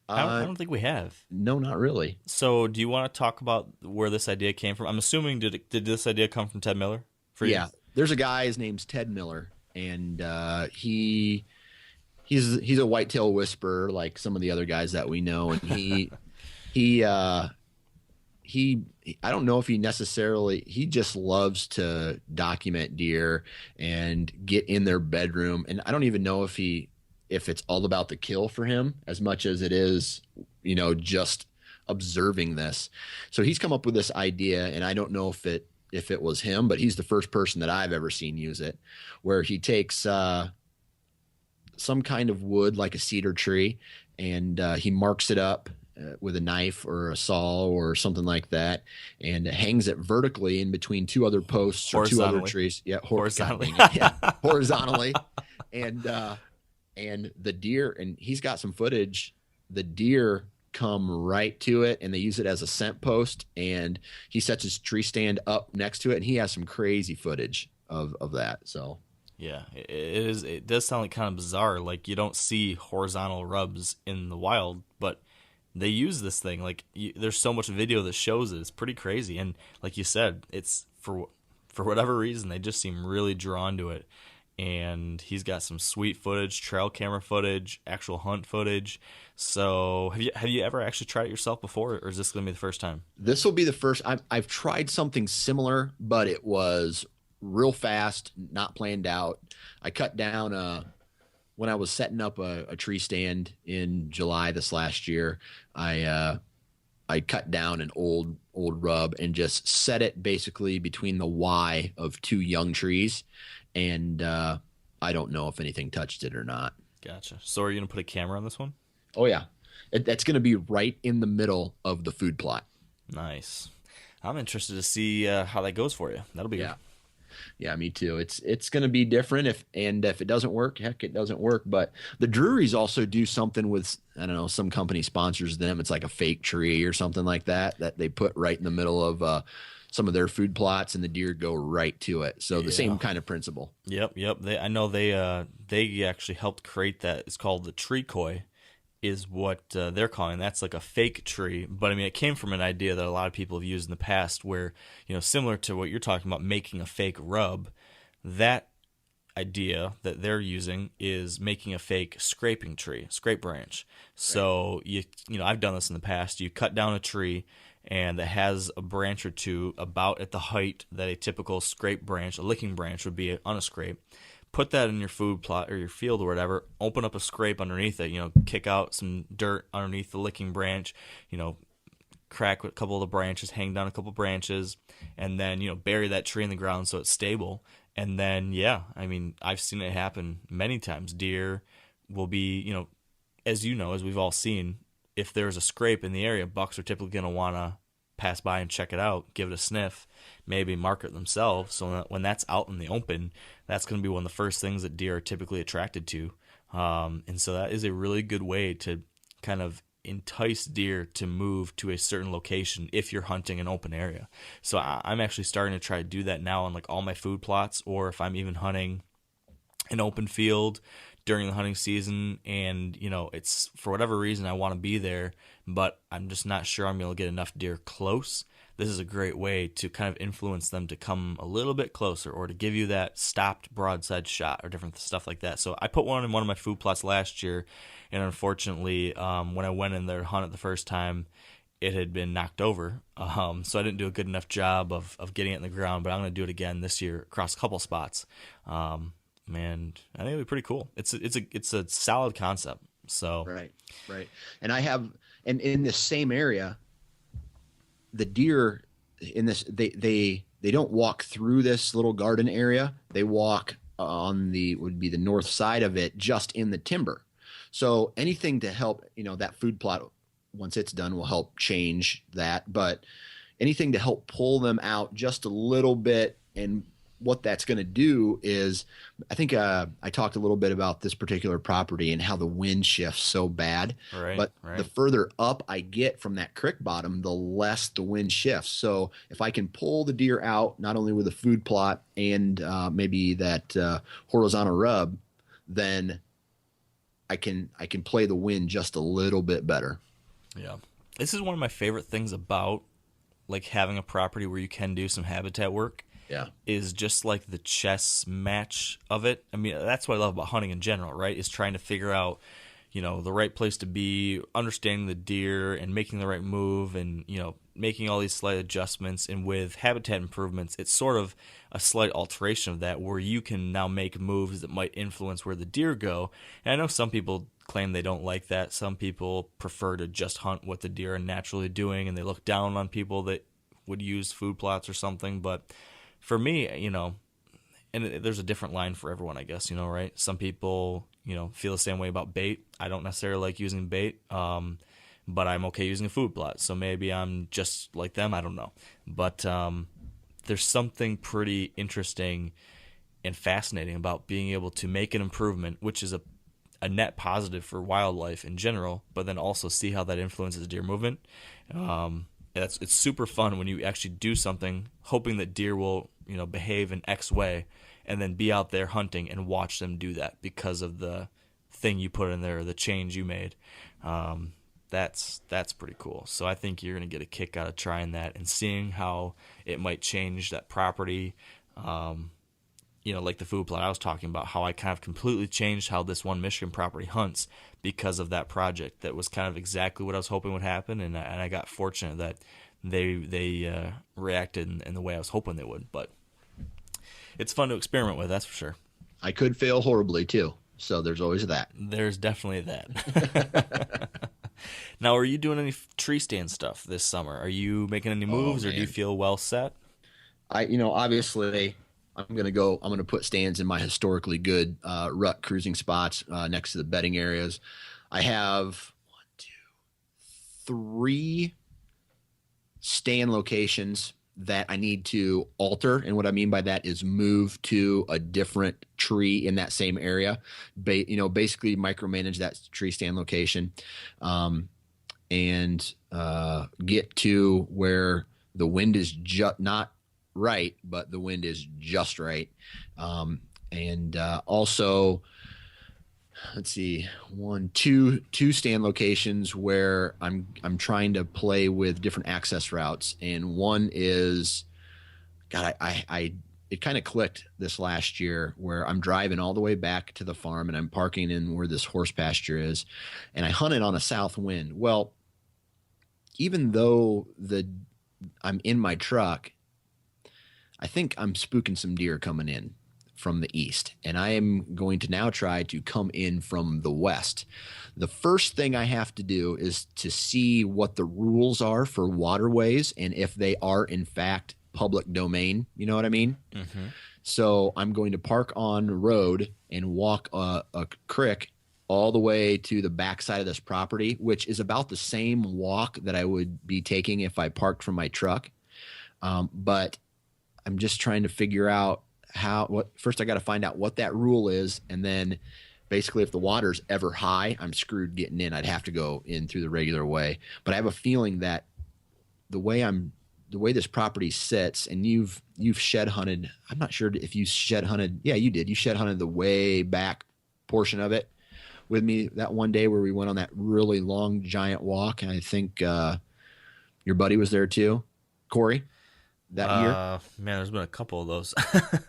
I don't think we have. No, not really. So do you want to talk about where this idea came from? I'm assuming, did this idea come from Ted Miller? Yeah. There's a guy, his name's Ted Miller, and he's a whitetail whisperer like some of the other guys that we know, and he I don't know if he just loves to document deer and get in their bedroom. And I don't even know if it's all about the kill for him as much as it is, just observing this. So he's come up with this idea, and I don't know if it was him, but he's the first person that I've ever seen use it, where he takes some kind of wood like a cedar tree, and he marks it up with a knife or a saw or something like that, and hangs it vertically in between two other posts or two other trees. Yeah, horizontally. Yeah, horizontally. And the deer, and he's got some footage. The deer come right to it, and they use it as a scent post. And he sets his tree stand up next to it, and he has some crazy footage of that. So. Yeah, it is. It does sound like kind of bizarre. Like, you don't see horizontal rubs in the wild, but they use this thing. Like, there's so much video that shows it. It's pretty crazy. And like you said, it's for whatever reason, they just seem really drawn to it. And he's got some sweet footage, trail camera footage, actual hunt footage. So have you ever actually tried it yourself before, or is this going to be the first time? This will be the first. I've tried something similar, but it was real fast, not planned out. I cut down when I was setting up a tree stand in July this last year. I cut down an old rub and just set it basically between the Y of two young trees, and I don't know if anything touched it or not. Gotcha. So are you gonna put a camera on this one? Oh yeah, that's gonna be right in the middle of the food plot. Nice. I'm interested to see how that goes for you. That'll be good. Yeah, me too. It's going to be different if it doesn't work, heck, it doesn't work. But the Drurys also do something with, I don't know, some company sponsors them. It's like a fake tree or something like that they put right in the middle of some of their food plots, and the deer go right to it. So the same kind of principle. Yep. I know they actually helped create that. It's called the tree koi, is what they're calling. That's like a fake tree, but I mean, it came from an idea that a lot of people have used in the past, where, you know, similar to what you're talking about, making a fake rub. That idea that they're using is making a fake scrape branch. So you know, I've done this in the past. You cut down a tree, and that has a branch or two about at the height that a typical scrape branch, a licking branch, would be on a scrape. Put that in your food plot or your field or whatever, open up a scrape underneath it, you know, kick out some dirt underneath the licking branch, you know, crack a couple of the branches, hang down a couple branches, and then, you know, bury that tree in the ground so it's stable. And then, yeah, I mean, I've seen it happen many times. Deer will be, you know, as we've all seen, if there's a scrape in the area, bucks are typically going to want to pass by and check it out, give it a sniff, maybe mark it themselves. So that when that's out in the open, that's going to be one of the first things that deer are typically attracted to. And so that is a really good way to kind of entice deer to move to a certain location if you're hunting an open area. So I'm actually starting to try to do that now on like all my food plots, or if I'm even hunting an open field during the hunting season, and you know, it's for whatever reason I want to be there, but I'm just not sure I'm going to get enough deer close. This is a great way to kind of influence them to come a little bit closer, or to give you that stopped broadside shot or different stuff like that. So I put one in one of my food plots last year, and unfortunately, when I went in there to hunt it the first time, it had been knocked over. So I didn't do a good enough job of getting it in the ground, but I'm going to do it again this year across a couple spots. And I think it'll be pretty cool. It's a solid concept. So right. And I have, and in this same area, the deer in this, they don't walk through this little garden area. They walk on would be the north side of it, just in the timber. So anything to help, you know, that food plot, once it's done, will help change that. But anything to help pull them out just a little bit. And what that's going to do is, I think I talked a little bit about this particular property and how the wind shifts so bad. But the further up I get from that creek bottom, the less the wind shifts. So if I can pull the deer out, not only with a food plot and maybe that horizontal rub, then I can play the wind just a little bit better. Yeah. This is one of my favorite things about like having a property where you can do some habitat work. Yeah, is just like the chess match of it. I mean, that's what I love about hunting in general, right? Is trying to figure out, you know, the right place to be, understanding the deer and making the right move, and, you know, making all these slight adjustments. And with habitat improvements, it's sort of a slight alteration of that, where you can now make moves that might influence where the deer go. And I know some people claim they don't like that. Some people prefer to just hunt what the deer are naturally doing, and they look down on people that would use food plots or something. But for me, and there's a different line for everyone, I guess, right? Some people, feel the same way about bait. I don't necessarily like using bait, but I'm okay using a food plot. So maybe I'm just like them. I don't know. But there's something pretty interesting and fascinating about being able to make an improvement, which is a net positive for wildlife in general, but then also see how that influences deer movement. It's super fun when you actually do something, hoping that deer will behave in X way, and then be out there hunting and watch them do that because of the thing you put in there, the change you made. That's pretty cool. So I think you're going to get a kick out of trying that and seeing how it might change that property. Like the food plot I was talking about, how I kind of completely changed how this one Michigan property hunts because of that project. That was kind of exactly what I was hoping would happen, and I got fortunate that they reacted in the way I was hoping they would. But it's fun to experiment with, that's for sure. I could fail horribly too, so there's always that. There's definitely that. Now, are you doing any tree stand stuff this summer? Are you making any moves, or do you feel well set? Obviously, I'm gonna put stands in my historically good rut cruising spots next to the bedding areas. I have 3 stand locations that I need to alter, and what I mean by that is move to a different tree in that same area. Basically micromanage that tree stand location, and get to where the wind is not right, but the wind is just right. Also, let's see, two stand locations where I'm trying to play with different access routes. And one is, God, it kind of clicked this last year where I'm driving all the way back to the farm and I'm parking in where this horse pasture is, and I hunted on a south wind. Well, even though I'm in my truck, I think I'm spooking some deer coming in from the east, and I am going to now try to come in from the west. The first thing I have to do is to see what the rules are for waterways and if they are in fact public domain. You know what I mean? Mm-hmm. So I'm going to park on the road and walk a creek all the way to the backside of this property, which is about the same walk that I would be taking if I parked from my truck. But I'm just trying to figure out first I got to find out what that rule is. And then basically if the water's ever high, I'm screwed getting in. I'd have to go in through the regular way. But I have a feeling that the way this property sits, and you've shed hunted, I'm not sure if you shed hunted. Yeah, you did. You shed hunted the way back portion of it with me that one day where we went on that really long giant walk. And I think your buddy was there too, Corey. That year? Man, there's been a couple of those.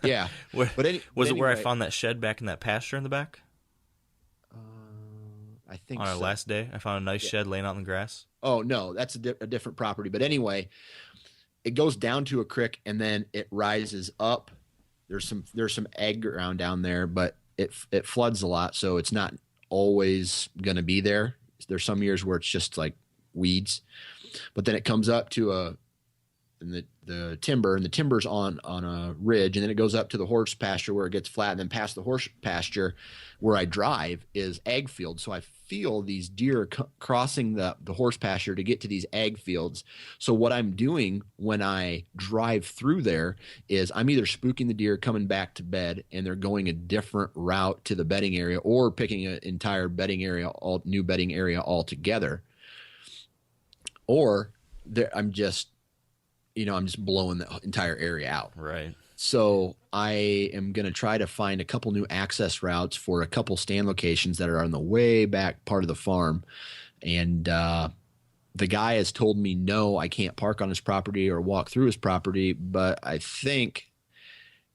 Yeah. Was it where I found that shed back in that pasture in the back? I think on our last day, I found a nice shed laying out in the grass. Oh, no, that's a different property. But anyway, it goes down to a creek and then it rises up. There's some egg ground down there, but it floods a lot, so it's not always going to be there. There's some years where it's just like weeds. But then it comes up to the timber, and the timber's on a ridge, and then it goes up to the horse pasture where it gets flat, and then past the horse pasture where I drive is ag field. So I feel these deer crossing the horse pasture to get to these ag fields. So what I'm doing when I drive through there is I'm either spooking the deer coming back to bed and they're going a different route to the bedding area, or picking an entire bedding area, new bedding area altogether, or I'm just blowing the entire area out. Right. So I am going to try to find a couple new access routes for a couple stand locations that are on the way back part of the farm. And the guy has told me, no, I can't park on his property or walk through his property. But I think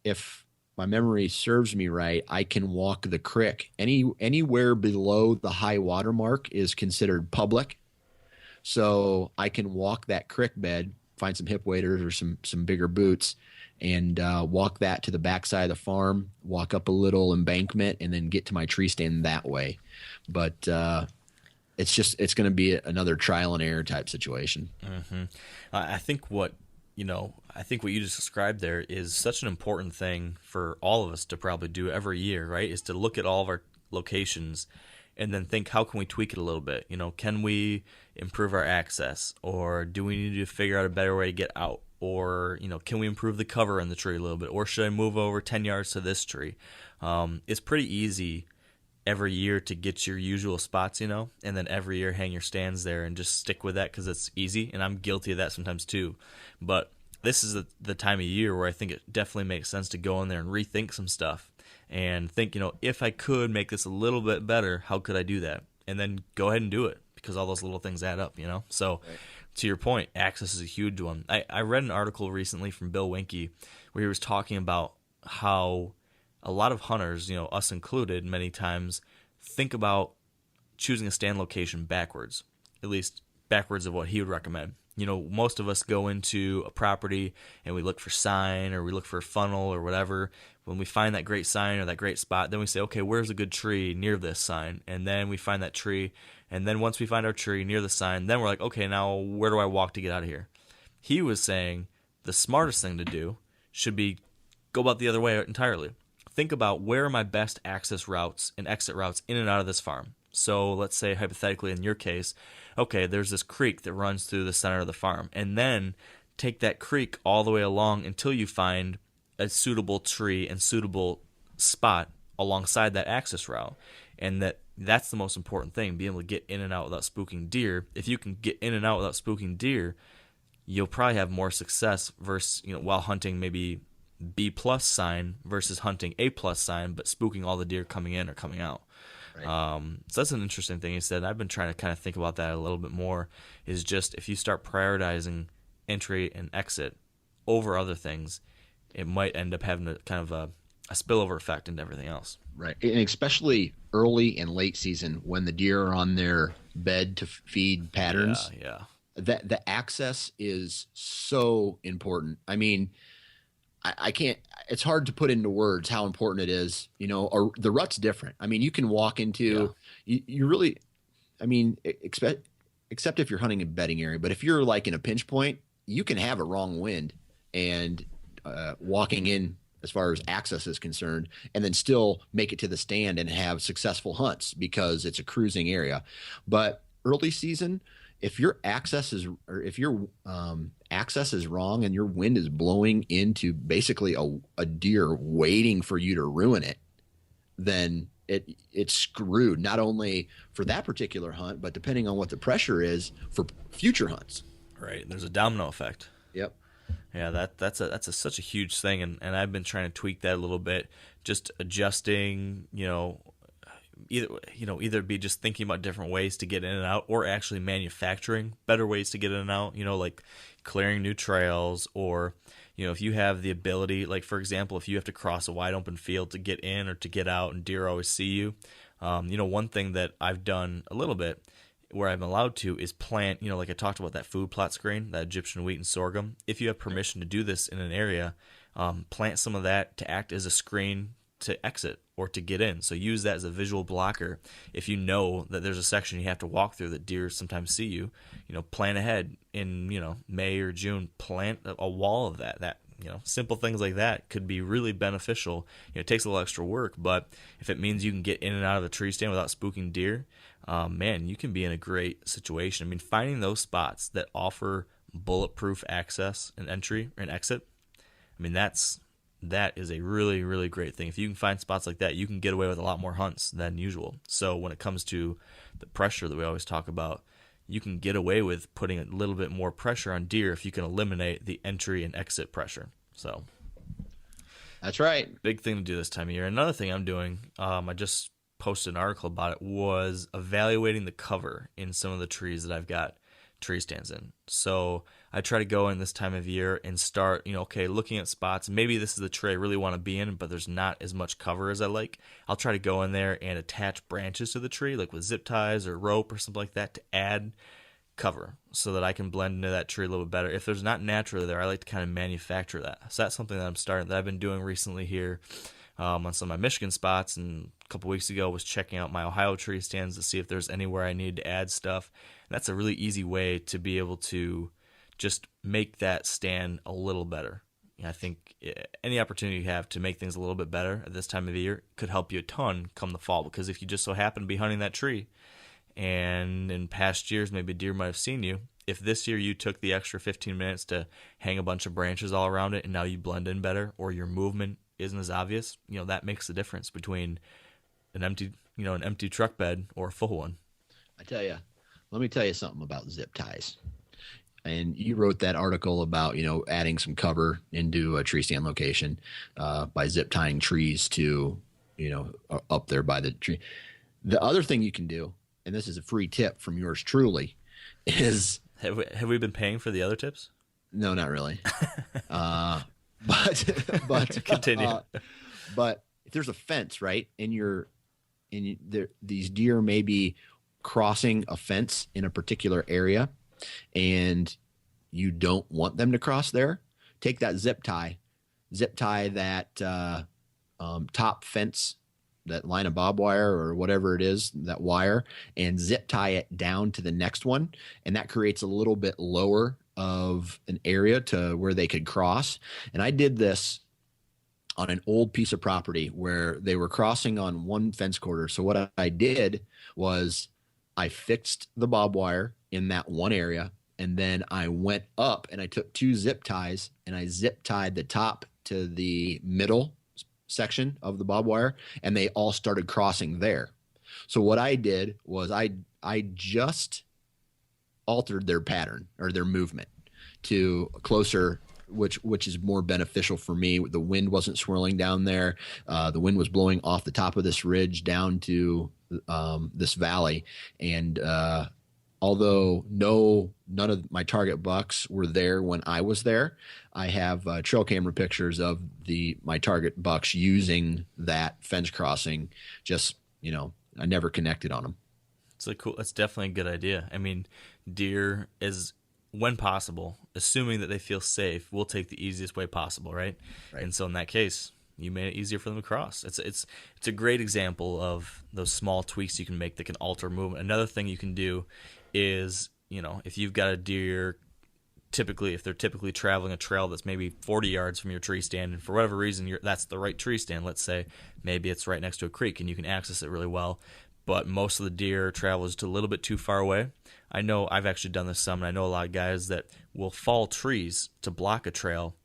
if my memory serves me right, I can walk the creek. Anywhere below the high water mark is considered public. So I can walk that creek bed, find some hip waders or some bigger boots, and walk that to the backside of the farm, walk up a little embankment, and then get to my tree stand that way. But it's going to be another trial and error type situation. Mm-hmm. I think what you just described there is such an important thing for all of us to probably do every year, right? Is to look at all of our locations and then think, how can we tweak it a little bit? Can we improve our access, or do we need to figure out a better way to get out? Or, can we improve the cover in the tree a little bit? Or should I move over 10 yards to this tree? It's pretty easy every year to get your usual spots, and then every year hang your stands there and just stick with that because it's easy. And I'm guilty of that sometimes too. But this is the time of year where I think it definitely makes sense to go in there and rethink some stuff and think, if I could make this a little bit better, how could I do that? And then go ahead and do it, because all those little things add up, So right. To your point, access is a huge one. I read an article recently from Bill Winke where he was talking about how a lot of hunters, us included, many times think about choosing a stand location backwards, at least backwards of what he would recommend. Most of us go into a property and we look for sign, or we look for a funnel or whatever. When we find that great sign or that great spot, then we say, okay, where's a good tree near this sign? And then we find that tree. And then once we find our tree near the sign, then we're like, okay, now where do I walk to get out of here? He was saying the smartest thing to do should be go about the other way entirely. Think about, where are my best access routes and exit routes in and out of this farm? So let's say, hypothetically, in your case, okay, there's this creek that runs through the center of the farm. And then take that creek all the way along until you find a suitable tree and suitable spot alongside that access route. And that's the most important thing, being able to get in and out without spooking deer. If you can get in and out without spooking deer, you'll probably have more success versus, while hunting maybe B+ sign versus hunting A+ sign, but spooking all the deer coming in or coming out. Right. So that's an interesting thing he said. I've been trying to kind of think about that a little bit more, is just if you start prioritizing entry and exit over other things, it might end up having a kind of a spillover effect into everything else. Right. And especially early and late season when the deer are on their bed to feed patterns. Yeah. That the access is so important. I mean, I can't, it's hard to put into words how important it is, or the rut's different. I mean, you can walk into, you really, I mean, except if you're hunting a bedding area, but if you're like in a pinch point, you can have a wrong wind and walking in as far as access is concerned, and then still make it to the stand and have successful hunts because it's a cruising area. But early season, if your access is wrong and your wind is blowing into basically a deer waiting for you to ruin it, then it's screwed, not only for that particular hunt, but depending on what the pressure is for future hunts. Right. There's a domino effect. Yep. Yeah, that's such a huge thing, and I've been trying to tweak that a little bit, just adjusting, either be just thinking about different ways to get in and out, or actually manufacturing better ways to get in and out, like clearing new trails, or, if you have the ability, like, for example, if you have to cross a wide open field to get in or to get out and deer always see you, one thing that I've done a little bit where I'm allowed to is plant, like I talked about that food plot screen, that Egyptian wheat and sorghum. If you have permission to do this in an area, plant some of that to act as a screen to exit or to get in. So use that as a visual blocker. If you know that there's a section you have to walk through that deer sometimes see you, plan ahead in, May or June, plant a wall of that. Simple things like that could be really beneficial. It takes a little extra work, but if it means you can get in and out of the tree stand without spooking deer, man, you can be in a great situation. I mean, finding those spots that offer bulletproof access and entry and exit, I mean, that is a really, really great thing. If you can find spots like that, you can get away with a lot more hunts than usual. So when it comes to the pressure that we always talk about, you can get away with putting a little bit more pressure on deer if you can eliminate the entry and exit pressure. So that's right. Big thing to do this time of year. Another thing I'm doing, I just posted an article about it, was evaluating the cover in some of the trees that I've got tree stands in. So I try to go in this time of year and start, looking at spots. Maybe this is the tree I really want to be in, but there's not as much cover as I like. I'll try to go in there and attach branches to the tree, like with zip ties or rope or something like that, to add cover so that I can blend into that tree a little bit better. If there's not naturally there, I like to kind of manufacture that. So that's something that I've been doing recently here on some of my Michigan spots, and a couple weeks ago was checking out my Ohio tree stands to see if there's anywhere I need to add stuff. And that's a really easy way to be able to just make that stand a little better. I think any opportunity you have to make things a little bit better at this time of the year could help you a ton come the fall, because if you just so happen to be hunting that tree and in past years maybe a deer might have seen you, if this year you took the extra 15 minutes to hang a bunch of branches all around it and now you blend in better, or your movement isn't as obvious, that makes the difference between an empty truck bed or a full one. Let me tell you something about zip ties. And you wrote that article about, adding some cover into a tree stand location by zip tying trees to, up there by the tree. The other thing you can do, and this is a free tip from yours truly, is... Have we been paying for the other tips? No, not really. But continue. But if there's a fence, right, these deer may be crossing a fence in a particular area, and you don't want them to cross there, take that zip tie that top fence, that line of barbed wire or whatever it is, that wire, and zip tie it down to the next one, and that creates a little bit lower of an area to where they could cross. And I did this on an old piece of property where they were crossing on one fence quarter. So what I did was I fixed the barbed wire in that one area, and then I went up and I took 2 zip ties and I zip tied the top to the middle section of the barbed wire, and they all started crossing there. So what I did was I just altered their pattern or their movement to closer, which is more beneficial for me. The wind wasn't swirling down there. The wind was blowing off the top of this ridge down to this valley. And although none of my target bucks were there when I was there, I have trail camera pictures of my target bucks using that fence crossing. Just, I never connected on them. That's definitely a good idea. I mean, deer is, when possible, assuming that they feel safe, will take the easiest way possible, right? And so in that case, you made it easier for them to cross. It's a great example of those small tweaks you can make that can alter movement. Another thing you can do is, if you've got a deer, if they're typically traveling a trail that's maybe 40 yards from your tree stand, and for whatever reason that's the right tree stand, let's say maybe it's right next to a creek and you can access it really well, but most of the deer travel just a little bit too far away. I know I've actually done this some, and I know a lot of guys that will fall trees to block a trail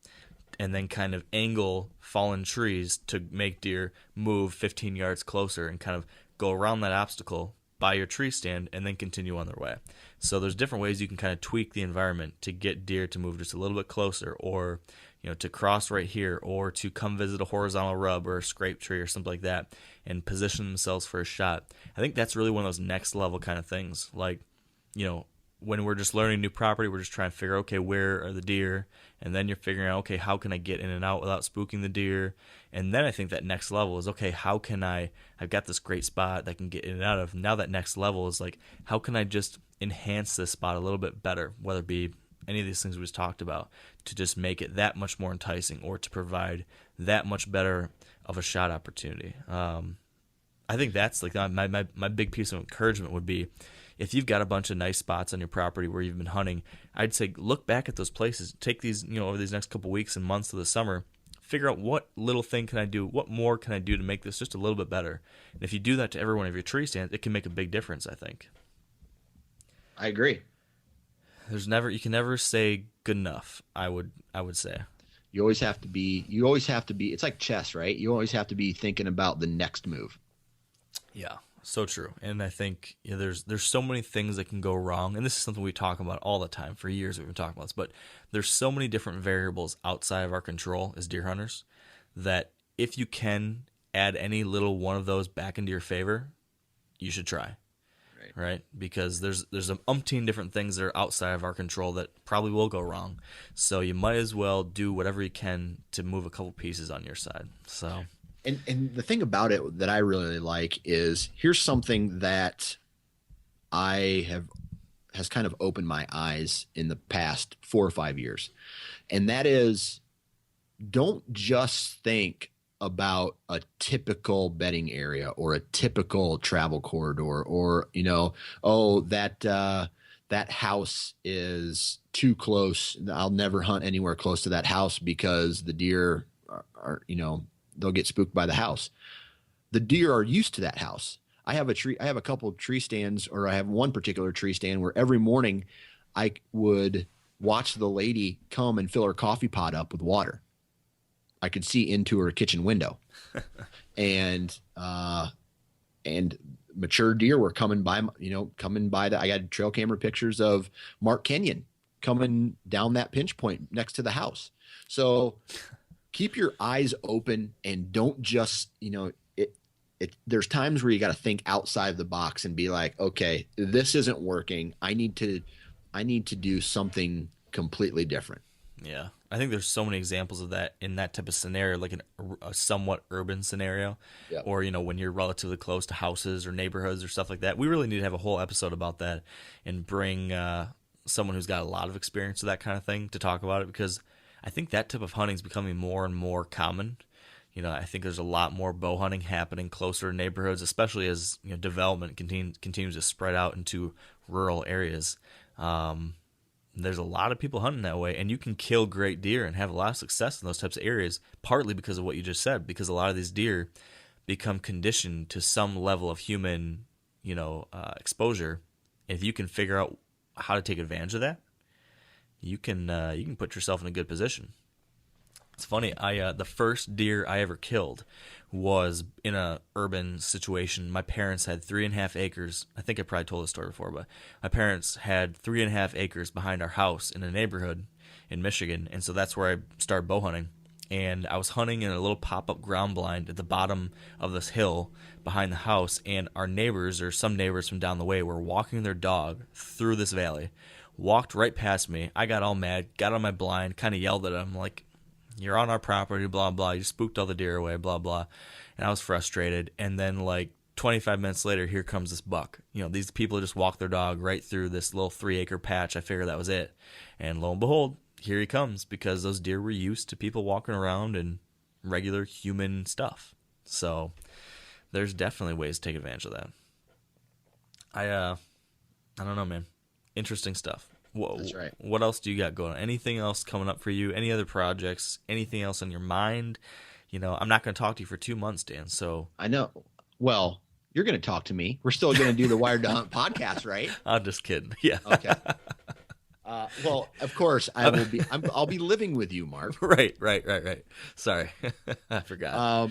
and then kind of angle fallen trees to make deer move 15 yards closer and kind of go around that obstacle by your tree stand and then continue on their way. So there's different ways you can kind of tweak the environment to get deer to move just a little bit closer, or to cross right here, or to come visit a horizontal rub or a scrape tree or something like that and position themselves for a shot. I think that's really one of those next level kind of things. Like, when we're just learning new property, we're just trying to figure, okay, where are the deer? And then you're figuring out, okay, how can I get in and out without spooking the deer? And then I think that next level is, okay, I've got this great spot that I can get in and out of. Now that next level is like, how can I just enhance this spot a little bit better, whether it be any of these things we just talked about, to just make it that much more enticing or to provide that much better of a shot opportunity. I think that's like my big piece of encouragement would be, if you've got a bunch of nice spots on your property where you've been hunting, I'd say look back at those places. Take these, over these next couple weeks and months of the summer, figure out what little thing can I do, what more can I do to make this just a little bit better. And if you do that to every one of your tree stands, it can make a big difference, I think. I agree. You can never say good enough, I would say. You always have to be, it's like chess, right? You always have to be thinking about the next move. Yeah. So true. And I think there's so many things that can go wrong, and this is something we talk about all the time. For years we've been talking about this, but there's so many different variables outside of our control as deer hunters that if you can add any little one of those back into your favor, you should try. Right? Because there's an umpteen different things that are outside of our control that probably will go wrong. So you might as well do whatever you can to move a couple pieces on your side. So... And the thing about it that I really like is, here's something that I has kind of opened my eyes in the past 4 or 5 years. And that is, don't just think about a typical bedding area or a typical travel corridor, or, oh, that house is too close. I'll never hunt anywhere close to that house because the deer are they'll get spooked by the house. The deer are used to that house. I have a couple of tree stands, or I have one particular tree stand where every morning I would watch the lady come and fill her coffee pot up with water. I could see into her kitchen window, and mature deer were coming by. I got trail camera pictures of Mark Kenyon coming down that pinch point next to the house. So keep your eyes open and don't just, there's times where you got to think outside the box and be like, okay, this isn't working. I need to do something completely different. Yeah. I think there's so many examples of that in that type of scenario, like a somewhat urban scenario, Yep. or, when you're relatively close to houses or neighborhoods or stuff like that. We really need to have a whole episode about that and bring someone who's got a lot of experience with that kind of thing to talk about it, because I think that type of hunting is becoming more and more common. I think there's a lot more bow hunting happening closer to neighborhoods, especially as development continues to spread out into rural areas. There's a lot of people hunting that way, and you can kill great deer and have a lot of success in those types of areas, partly because of what you just said, because a lot of these deer become conditioned to some level of human, exposure. And if you can figure out how to take advantage of that, you can put yourself in a good position. It's funny. The first deer I ever killed was in a urban situation. My parents had 3.5 acres. I think I probably told this story before, but my parents had 3.5 acres behind our house in a neighborhood in Michigan, and so that's where I started bow hunting. And I was hunting in a little pop-up ground blind at the bottom of this hill behind the house, and our neighbors, or some neighbors from down the way, were walking their dog through this valley. Walked right past me. I got all mad, got on my blind, kind of yelled at them like, "You're on our property, blah, blah. You spooked all the deer away, blah, blah." And I was frustrated. And then, 25 minutes later, here comes this buck. These people just walked their dog right through this little 3-acre patch. I figured that was it. And lo and behold, here he comes, because those deer were used to people walking around and regular human stuff. So there's definitely ways to take advantage of that. I don't know, man. Interesting stuff. That's right. What else do you got going on? Anything else coming up for you? Any other projects? Anything else on your mind? I'm not going to talk to you for 2 months, Dan. So I know. Well, you're going to talk to me. We're still going to do the Wired to Hunt podcast, right? I'm just kidding. Yeah. Okay. Well, of course I'll be living with you, Mark. Right. Sorry. I forgot.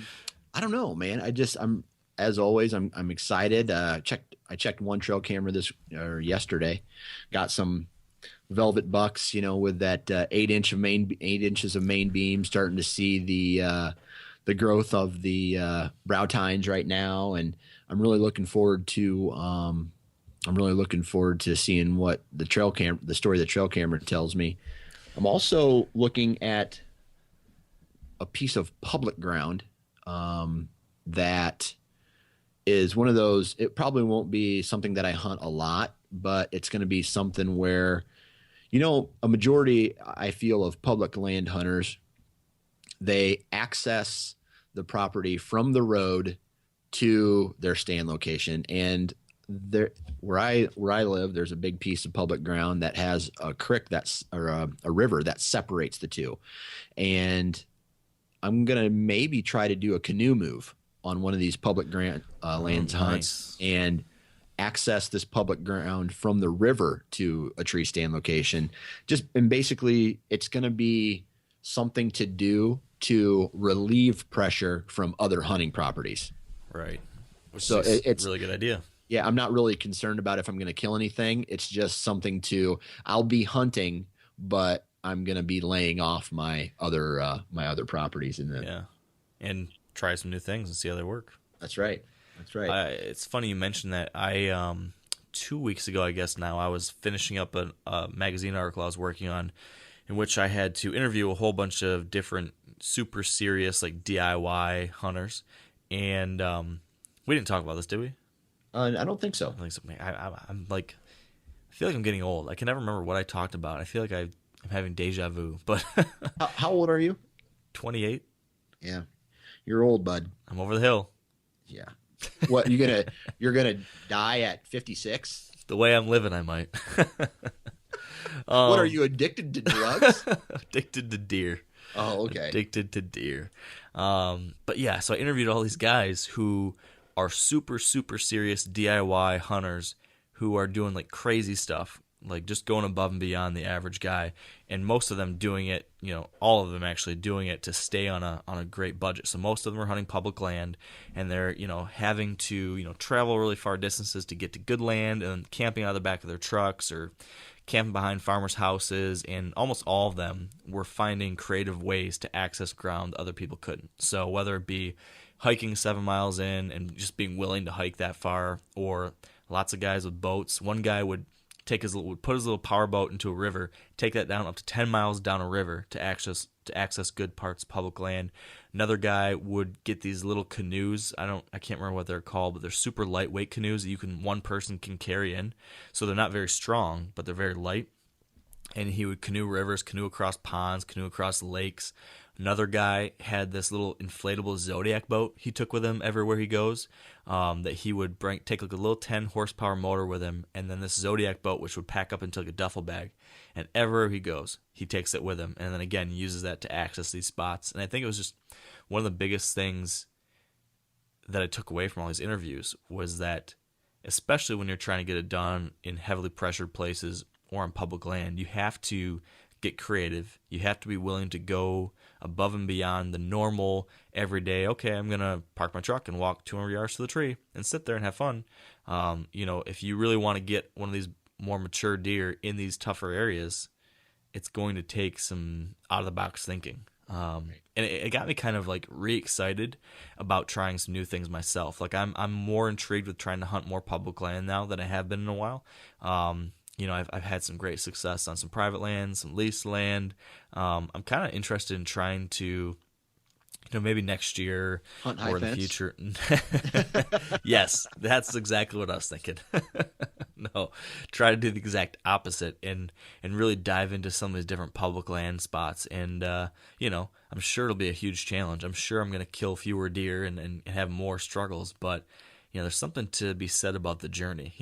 I don't know, man. I'm as always, I'm excited. I checked one trail camera yesterday. Got some velvet bucks, with that 8 inches of main beam, starting to see the growth of the brow tines right now, and I'm really looking forward to seeing what the story the trail camera tells me. I'm also looking at a piece of public ground that is one of those. It probably won't be something that I hunt a lot, but it's going to be something where, a majority, I feel, of public land hunters, they access the property from the road to their stand location. And where I live, there's a big piece of public ground that has a creek or a river that separates the two. And I'm going to maybe try to do a canoe move on one of these public lands hunts and access this public ground from the river to a tree stand location. And basically it's going to be something to do to relieve pressure from other hunting properties. Right. So it's a really good idea. Yeah. I'm not really concerned about if I'm going to kill anything. It's just something I'll be hunting, but I'm going to be laying off my other properties and try some new things and see how they work. That's right. It's funny you mentioned that. 2 weeks ago, I guess now, I was finishing up a magazine article I was working on, in which I had to interview a whole bunch of different super serious DIY hunters, and we didn't talk about this, did we? I don't think so. I think so. I'm I feel like I'm getting old. I can never remember what I talked about. I feel like I'm having deja vu, but How old are you? 28. Yeah, you're old, bud. I'm over the hill. Yeah. What you're gonna die at 56? The way I'm living, I might. What are you, addicted to drugs? Addicted to deer. Oh, okay. Addicted to deer. But yeah, so I interviewed all these guys who are super, super serious DIY hunters who are doing like crazy stuff, like just going above and beyond the average guy. And most of them doing it, all of them actually doing it to stay on a great budget. So most of them are hunting public land, and they're, having to, travel really far distances to get to good land, and camping out of the back of their trucks or camping behind farmers' houses, and almost all of them were finding creative ways to access ground other people couldn't. So whether it be hiking 7 miles in and just being willing to hike that far, or lots of guys with boats. One guy would put his little power boat into a river, take that down up to 10 miles down a river to access good parts of public land. Another guy would get these little canoes. I can't remember what they're called, but they're super lightweight canoes that one person can carry in. So they're not very strong, but they're very light. And he would canoe rivers, canoe across ponds, canoe across lakes. Another guy had this little inflatable Zodiac boat he took with him everywhere he goes, that he would take like a little 10 horsepower motor with him, and then this Zodiac boat which would pack up into like a duffel bag. And everywhere he goes, he takes it with him, and then again uses that to access these spots. And I think it was just one of the biggest things that I took away from all these interviews was that, especially when you're trying to get it done in heavily pressured places or on public land, you have to get creative. You have to be willing to go above and beyond the normal, everyday, okay, I'm going to park my truck and walk 200 yards to the tree and sit there and have fun. If you really want to get one of these more mature deer in these tougher areas, it's going to take some out-of-the-box thinking. And it got me kind of like re-excited about trying some new things myself. Like I'm more intrigued with trying to hunt more public land now than I have been in a while. I've had some great success on some private land, some leased land. I'm kind of interested in trying to, maybe next year Hunt or in the future. Yes, that's exactly what I was thinking. No, try to do the exact opposite and really dive into some of these different public land spots. And, I'm sure it'll be a huge challenge. I'm sure I'm going to kill fewer deer and have more struggles. But, there's something to be said about the journey,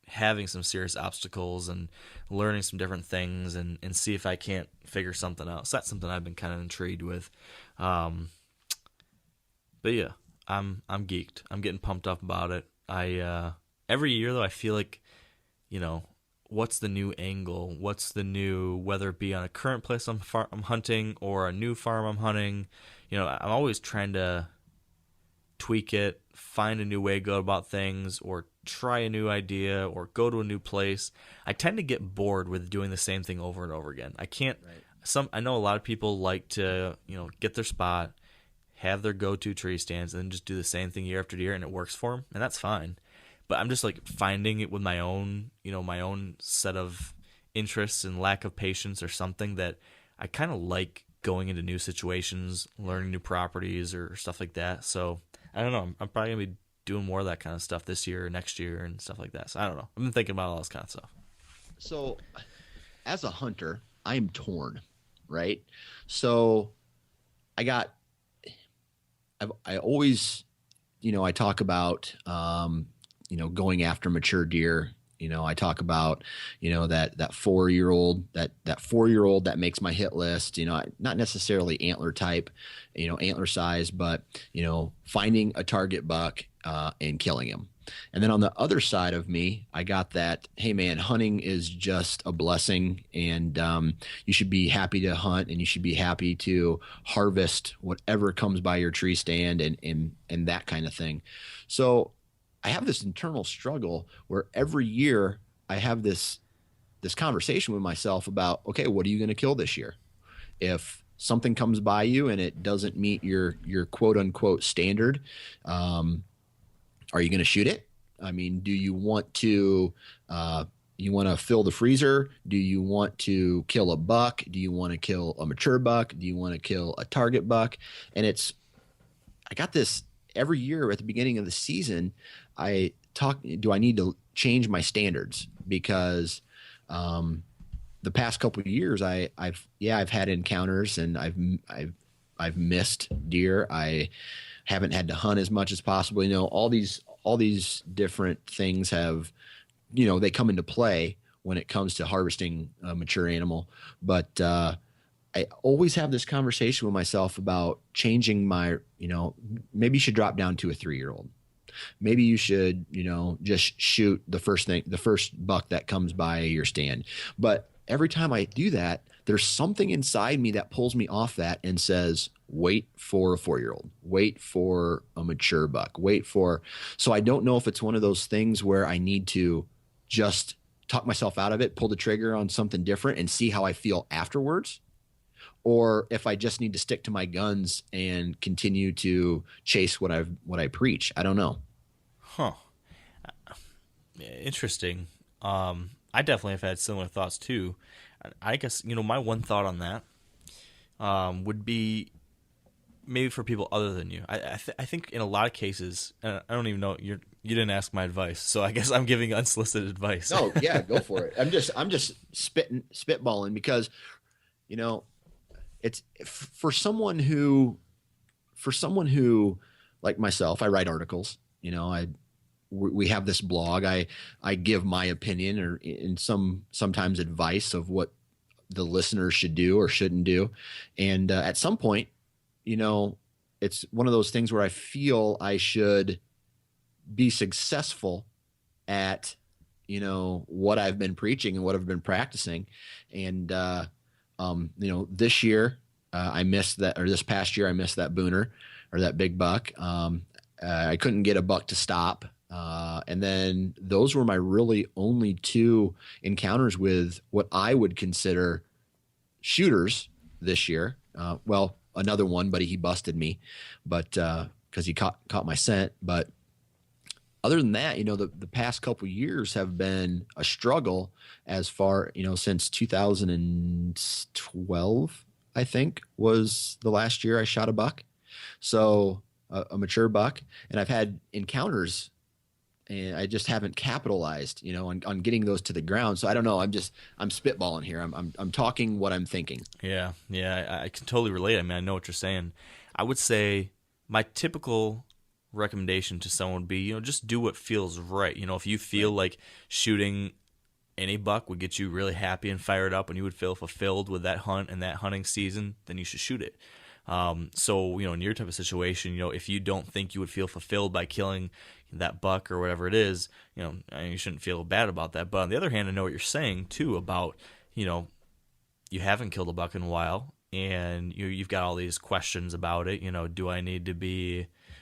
having some serious obstacles and learning some different things and see if I can't figure something out. So that's something I've been kind of intrigued with. But yeah, I'm geeked. I'm getting pumped up about it. Every year though, I feel like, what's the new angle? What's the new, whether it be on a current place I'm hunting or a new farm I'm hunting, I'm always trying to tweak it, find a new way to go about things, or try a new idea, or go to a new place. I tend to get bored with doing the same thing over and over again. I can't. Right. I know a lot of people like to, get their spot, have their go-to tree stands, and then just do the same thing year after year, and it works for them, and that's fine. But I'm just like finding it with my own, my own set of interests and lack of patience or something that I kind of like going into new situations, learning new properties or stuff like that. So I don't know. I'm probably going to be doing more of that kind of stuff this year or next year and stuff like that. So I don't know. I've been thinking about all this kind of stuff. So as a hunter, I'm torn, right? So I always, I talk about, going after mature deer. I talk about, that 4-year-old, that 4-year-old that makes my hit list, not necessarily antler type, antler size, but, finding a target buck and killing him. And then on the other side of me, I got that, hey man, hunting is just a blessing, and you should be happy to hunt, and you should be happy to harvest whatever comes by your tree stand and that kind of thing. So I have this internal struggle where every year I have this conversation with myself about, okay, what are you going to kill this year? If something comes by you and it doesn't meet your quote unquote standard, are you going to shoot it? I mean, do you want to fill the freezer? Do you want to kill a buck? Do you want to kill a mature buck? Do you want to kill a target buck? And I got this every year at the beginning of the season. Do I need to change my standards? because the past couple of years I've had encounters, and I've missed deer. I haven't had to hunt as much as possible. All these different things have, they come into play when it comes to harvesting a mature animal. But I always have this conversation with myself about changing my, maybe you should drop down to a 3-year-old. Maybe you should, just shoot the first buck that comes by your stand. But every time I do that, there's something inside me that pulls me off that and says, wait for a 4-year-old, wait for a mature buck, so I don't know if it's one of those things where I need to just talk myself out of it, pull the trigger on something different and see how I feel afterwards, or if I just need to stick to my guns and continue to chase what I preach. I don't know. Huh. Interesting. I definitely have had similar thoughts too. I guess, my one thought on that would be maybe for people other than you. I think in a lot of cases, I don't even know, you didn't ask my advice, so I guess I'm giving unsolicited advice. No, yeah, go for it. I'm just spitballing because, it's for someone who like myself, I write articles, we have this blog. I give my opinion or sometimes advice of what the listeners should do or shouldn't do. And at some point, it's one of those things where I feel I should be successful at, what I've been preaching and what I've been practicing. And, this year I missed that, or this past year I missed that booner or that big buck. I couldn't get a buck to stop. And then those were my really only 2 encounters with what I would consider shooters this year. Well, another one, but he busted me, but because he caught my scent. But other than that, the past couple of years have been a struggle as far, since 2012, I think was the last year I shot a buck. So a mature buck, and I've had encounters and I just haven't capitalized, on getting those to the ground. So I don't know. I'm spitballing here. I'm talking what I'm thinking. Yeah. I can totally relate. I mean, I know what you're saying. I would say my typical recommendation to someone would be, just do what feels right. If you feel like shooting any buck would get you really happy and fired up and you would feel fulfilled with that hunt and that hunting season, then you should shoot it. So, in your type of situation, if you don't think you would feel fulfilled by killing that buck or whatever it is, you shouldn't feel bad about that. But on the other hand, I know what you're saying too about, you haven't killed a buck in a while and you've got all these questions about it.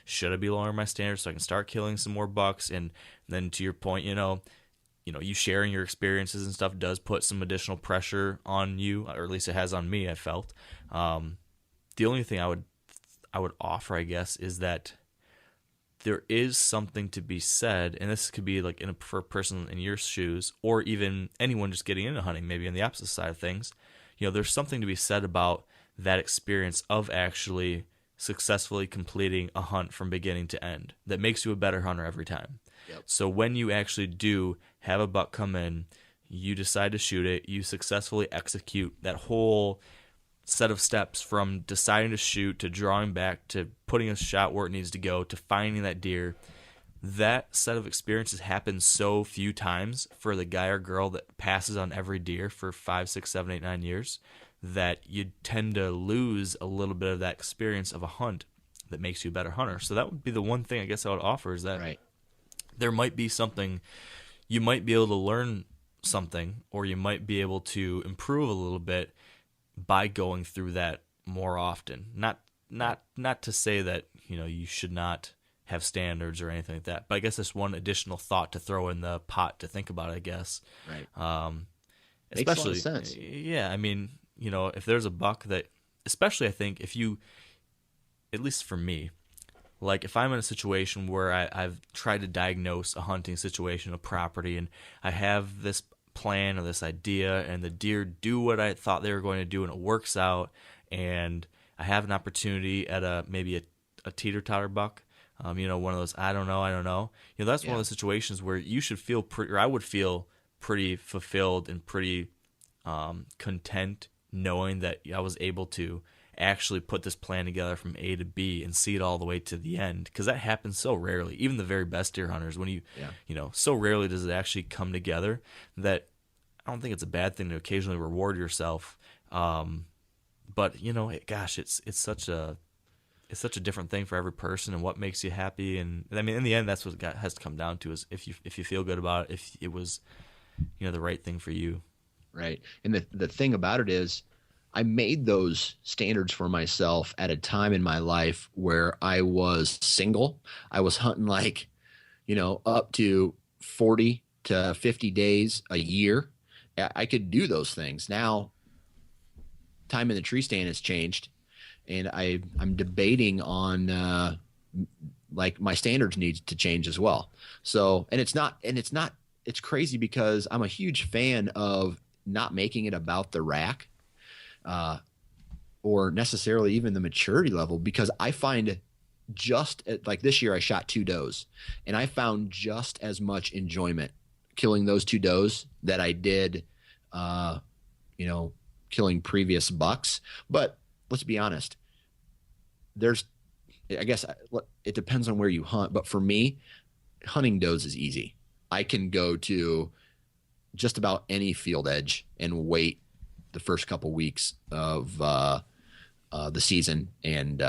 Should I be lowering my standards so I can start killing some more bucks? And then to your point, you sharing your experiences and stuff does put some additional pressure on you, or at least it has on me, I felt. The only thing I would offer, I guess, is that there is something to be said, and this could be like for a person in your shoes, or even anyone just getting into hunting, maybe on the opposite side of things. There's something to be said about that experience of actually successfully completing a hunt from beginning to end that makes you a better hunter every time. Yep. So when you actually do have a buck come in, you decide to shoot it, you successfully execute that whole set of steps from deciding to shoot to drawing back to putting a shot where it needs to go to finding that deer. That set of experiences happens so few times for the guy or girl that passes on every deer for 5, 6, 7, 8, 9 years that you tend to lose a little bit of that experience of a hunt that makes you a better hunter. So that would be the one thing I guess I would offer, is that there might be something, you might be able to learn something, or you might be able to improve a little bit by going through that more often. Not to say that, you should not have standards or anything like that, but I guess that's one additional thought to throw in the pot to think about, I guess. Right. Especially, makes a lot of sense. Yeah, I mean, if there's a buck that, especially I think if you, at least for me, like if I'm in a situation where I've tried to diagnose a hunting situation, a property, and I have this plan or this idea, and the deer do what I thought they were going to do, and it works out, and I have an opportunity at maybe a teeter-totter buck, one of those I don't know. That's one of those situations where you should feel or I would feel pretty fulfilled and pretty content knowing that I was able to actually put this plan together from A to B and see it all the way to the end, because that happens so rarely. Even the very best deer hunters, when you know, so rarely does it actually come together, that I don't think it's a bad thing to occasionally reward yourself. But you know, it's such a different thing for every person, and what makes you happy. And I mean, in the end, that's what it has to come down to, is if you feel good about it, if it was, you know, the right thing for you. Right. And the thing about it is, I made those standards for myself at a time in my life where I was single. I was hunting like, you know, up to 40 to 50 days a year. I could do those things. Now, time in the tree stand has changed, and I'm debating on like my standards need to change as well. So, it's crazy because I'm a huge fan of not making it about the rack. Or necessarily even the maturity level, because I find like this year I shot 2 does, and I found just as much enjoyment killing those 2 does that I did, you know, killing previous bucks. But let's be honest, I guess it depends on where you hunt, but for me, hunting does is easy. I can go to just about any field edge and wait the first couple weeks of the season and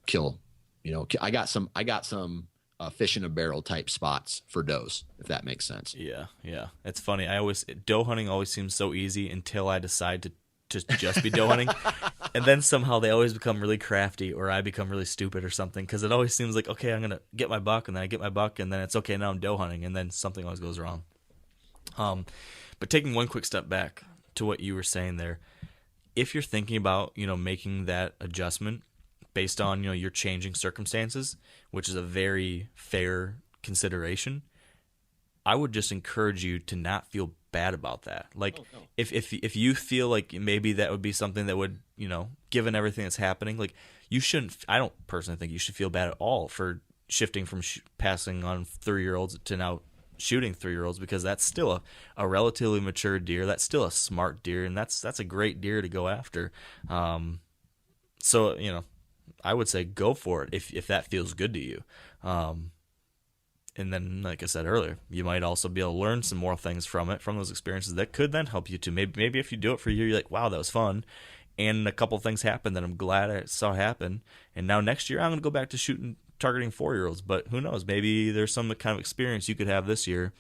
kill. You know, I got some fish in a barrel type spots for does, if that makes sense. Yeah. It's funny. Doe hunting always seems so easy until I decide to just be doe hunting, and then somehow they always become really crafty, or I become really stupid or something, because it always seems like, okay, I'm gonna get my buck, and then I get my buck, and then it's okay, now I'm doe hunting, and then something always goes wrong. But taking one quick step back to what you were saying there, if you're thinking about, you know, making that adjustment based on, you know, your changing circumstances, which is a very fair consideration, I would just encourage you to not feel bad about that. Like, if you feel like maybe that would be something that would, you know, given everything that's happening, like, you shouldn't. I don't personally think you should feel bad at all for shifting from passing on 3-year-olds to now shooting 3-year-olds, because that's still a relatively mature deer. That's still a smart deer, and that's a great deer to go after. So, you know, I would say go for it if that feels good to you. And then, like I said earlier, you might also be able to learn some more things from those experiences that could then help you too. Maybe if you do it for a year, you're like, wow, that was fun, and a couple things happened that I'm glad I saw happen, and now next year I'm going to go back to targeting 4-year-olds. But who knows? Maybe there's some kind of experience you could have this year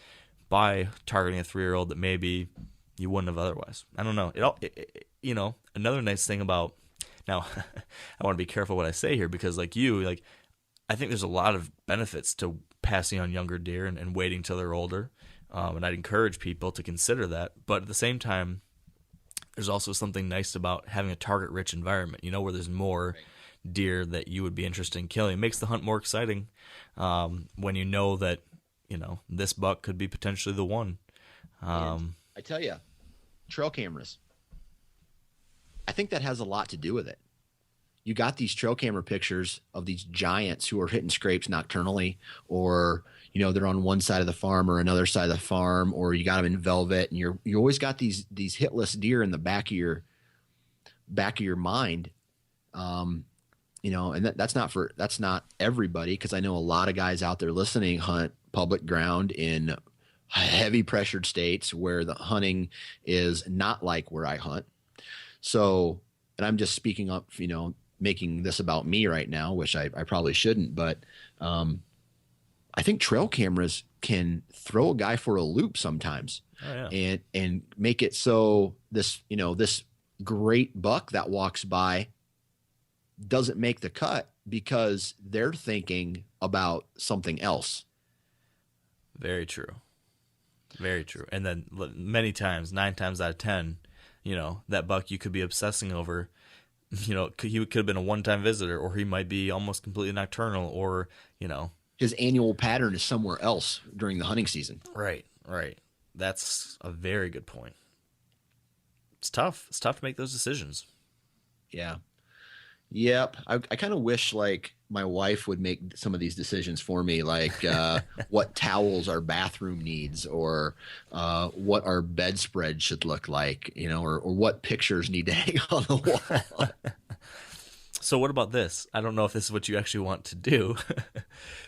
by targeting a 3-year-old that maybe you wouldn't have otherwise. I don't know. You know, another nice thing about, now, I want to be careful what I say here, because like I think there's a lot of benefits to passing on younger deer and waiting till they're older. And I'd encourage people to consider that. But at the same time, there's also something nice about having a target-rich environment, you know, where there's more deer that you would be interested in killing. It makes the hunt more exciting when you know that, you know, this buck could be potentially the one. I tell you, trail cameras, I think that has a lot to do with it. You got these trail camera pictures of these giants who are hitting scrapes nocturnally, or, you know, they're on one side of the farm or another side of the farm, or you got them in velvet, and you always got these hitless deer in the back of your mind. You know, and that's not everybody, because I know a lot of guys out there listening hunt public ground in heavy pressured states where the hunting is not like where I hunt. So, and I'm just speaking up, you know, making this about me right now, which I probably shouldn't, but I think trail cameras can throw a guy for a loop sometimes. Oh, yeah. and make it so this great buck that walks by doesn't make the cut because they're thinking about something else. Very true. Very true. And then many times, 9 times out of 10, you know, that buck you could be obsessing over, you know, he could have been a one-time visitor, or he might be almost completely nocturnal, or, you know, his annual pattern is somewhere else during the hunting season. Right. That's a very good point. It's tough. It's tough to make those decisions. Yeah. Yep. I kind of wish like my wife would make some of these decisions for me, like what towels our bathroom needs, or what our bedspread should look like, or what pictures need to hang on the wall. So what about this? I don't know if this is what you actually want to do,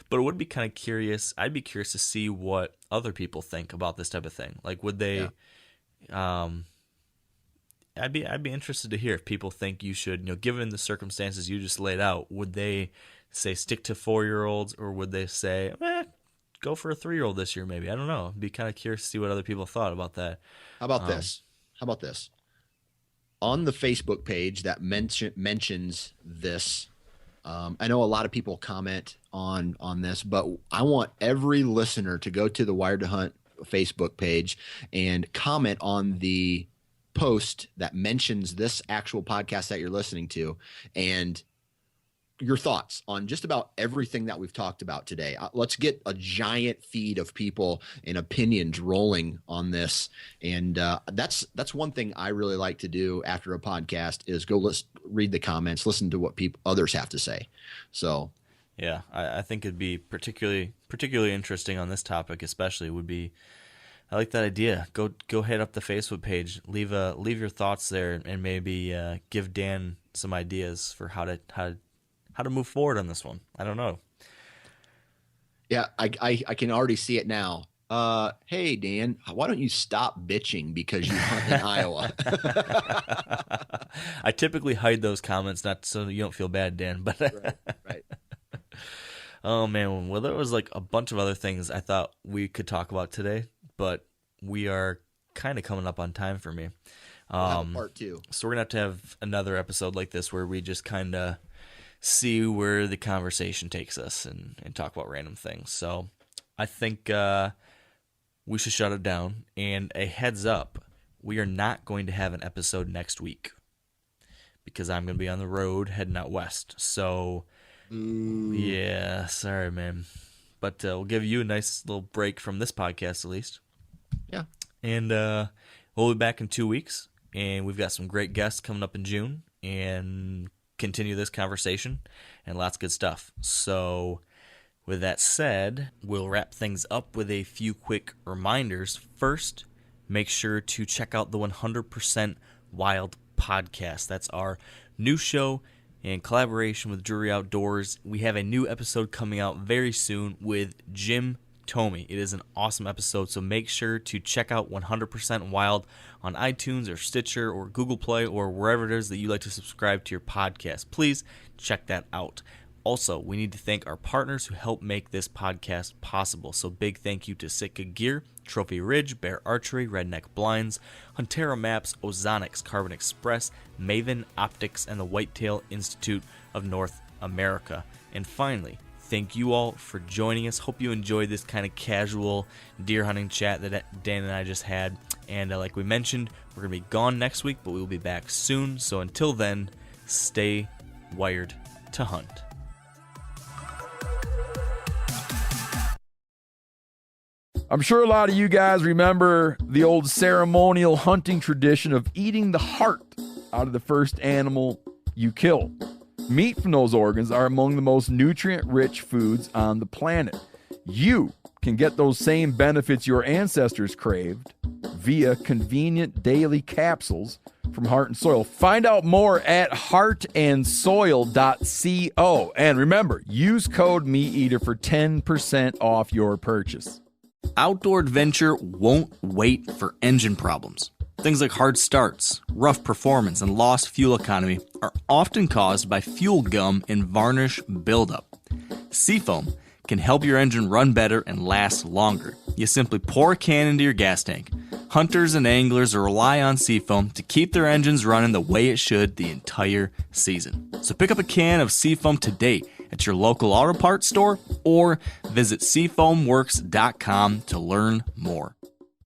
but it would be kind of curious. I'd be curious to see what other people think about this type of thing. Like, would they? Yeah. I'd be interested to hear if people think you should, given the circumstances you just laid out, would they say stick to 4-year-olds, or would they say, go for a 3-year-old this year? Maybe, I don't know. I'd be kind of curious to see what other people thought about that. How about this? On the Facebook page that mentions this, I know a lot of people comment on this, but I want every listener to go to the Wired to Hunt Facebook page and comment on the post that mentions this actual podcast that you're listening to, and your thoughts on just about everything that we've talked about today. Let's get a giant feed of people and opinions rolling on this. And that's one thing I really like to do after a podcast is go read the comments, listen to what others have to say. So yeah, I think it'd be particularly interesting on this topic, especially would be, I like that idea. Go head up the Facebook page, leave your thoughts there, and maybe give Dan some ideas for how to move forward on this one. I don't know. Yeah, I can already see it now. Hey Dan, why don't you stop bitching because you hunt in Iowa? I typically hide those comments, not so you don't feel bad, Dan. But right. Oh man, well there was like a bunch of other things I thought we could talk about today, but we are kind of coming up on time for me. We'll have a part 2. So we're going to have another episode like this where we just kind of see where the conversation takes us and talk about random things. So I think we should shut it down. And a heads up, we are not going to have an episode next week because I'm going to be on the road heading out west. So yeah, sorry, man. But we'll give you a nice little break from this podcast at least. Yeah. And we'll be back in 2 weeks. And we've got some great guests coming up in June and continue this conversation and lots of good stuff. So with that said, we'll wrap things up with a few quick reminders. First, make sure to check out the 100% Wild podcast. That's our new show in collaboration with Drury Outdoors. We have a new episode coming out very soon with Jim Tomey. It is an awesome episode, so make sure to check out 100% Wild on iTunes or Stitcher or Google Play or wherever it is that you like to subscribe to your podcast. Please check that out. Also, we need to thank our partners who help make this podcast possible. So big thank you to Sitka Gear, Trophy Ridge, Bear Archery, Redneck Blinds, Huntera Maps, Ozonics, Carbon Express, Maven Optics, and the Whitetail Institute of North America. And finally, thank you all for joining us. Hope you enjoyed this kind of casual deer hunting chat that Dan and I just had. And like we mentioned, we're going to be gone next week, but we will be back soon. So until then, stay wired to hunt. I'm sure a lot of you guys remember the old ceremonial hunting tradition of eating the heart out of the first animal you kill. Meat from those organs are among the most nutrient-rich foods on the planet. You can get those same benefits your ancestors craved via convenient daily capsules from Heart and Soil. Find out more at heartandsoil.co. And remember, use code MeatEater for 10% off your purchase. Outdoor adventure won't wait for engine problems. Things like hard starts, rough performance, and lost fuel economy are often caused by fuel gum and varnish buildup. Seafoam can help your engine run better and last longer. You simply pour a can into your gas tank. Hunters and anglers rely on Seafoam to keep their engines running the way it should the entire season. So pick up a can of Seafoam today at your local auto parts store or visit seafoamworks.com to learn more.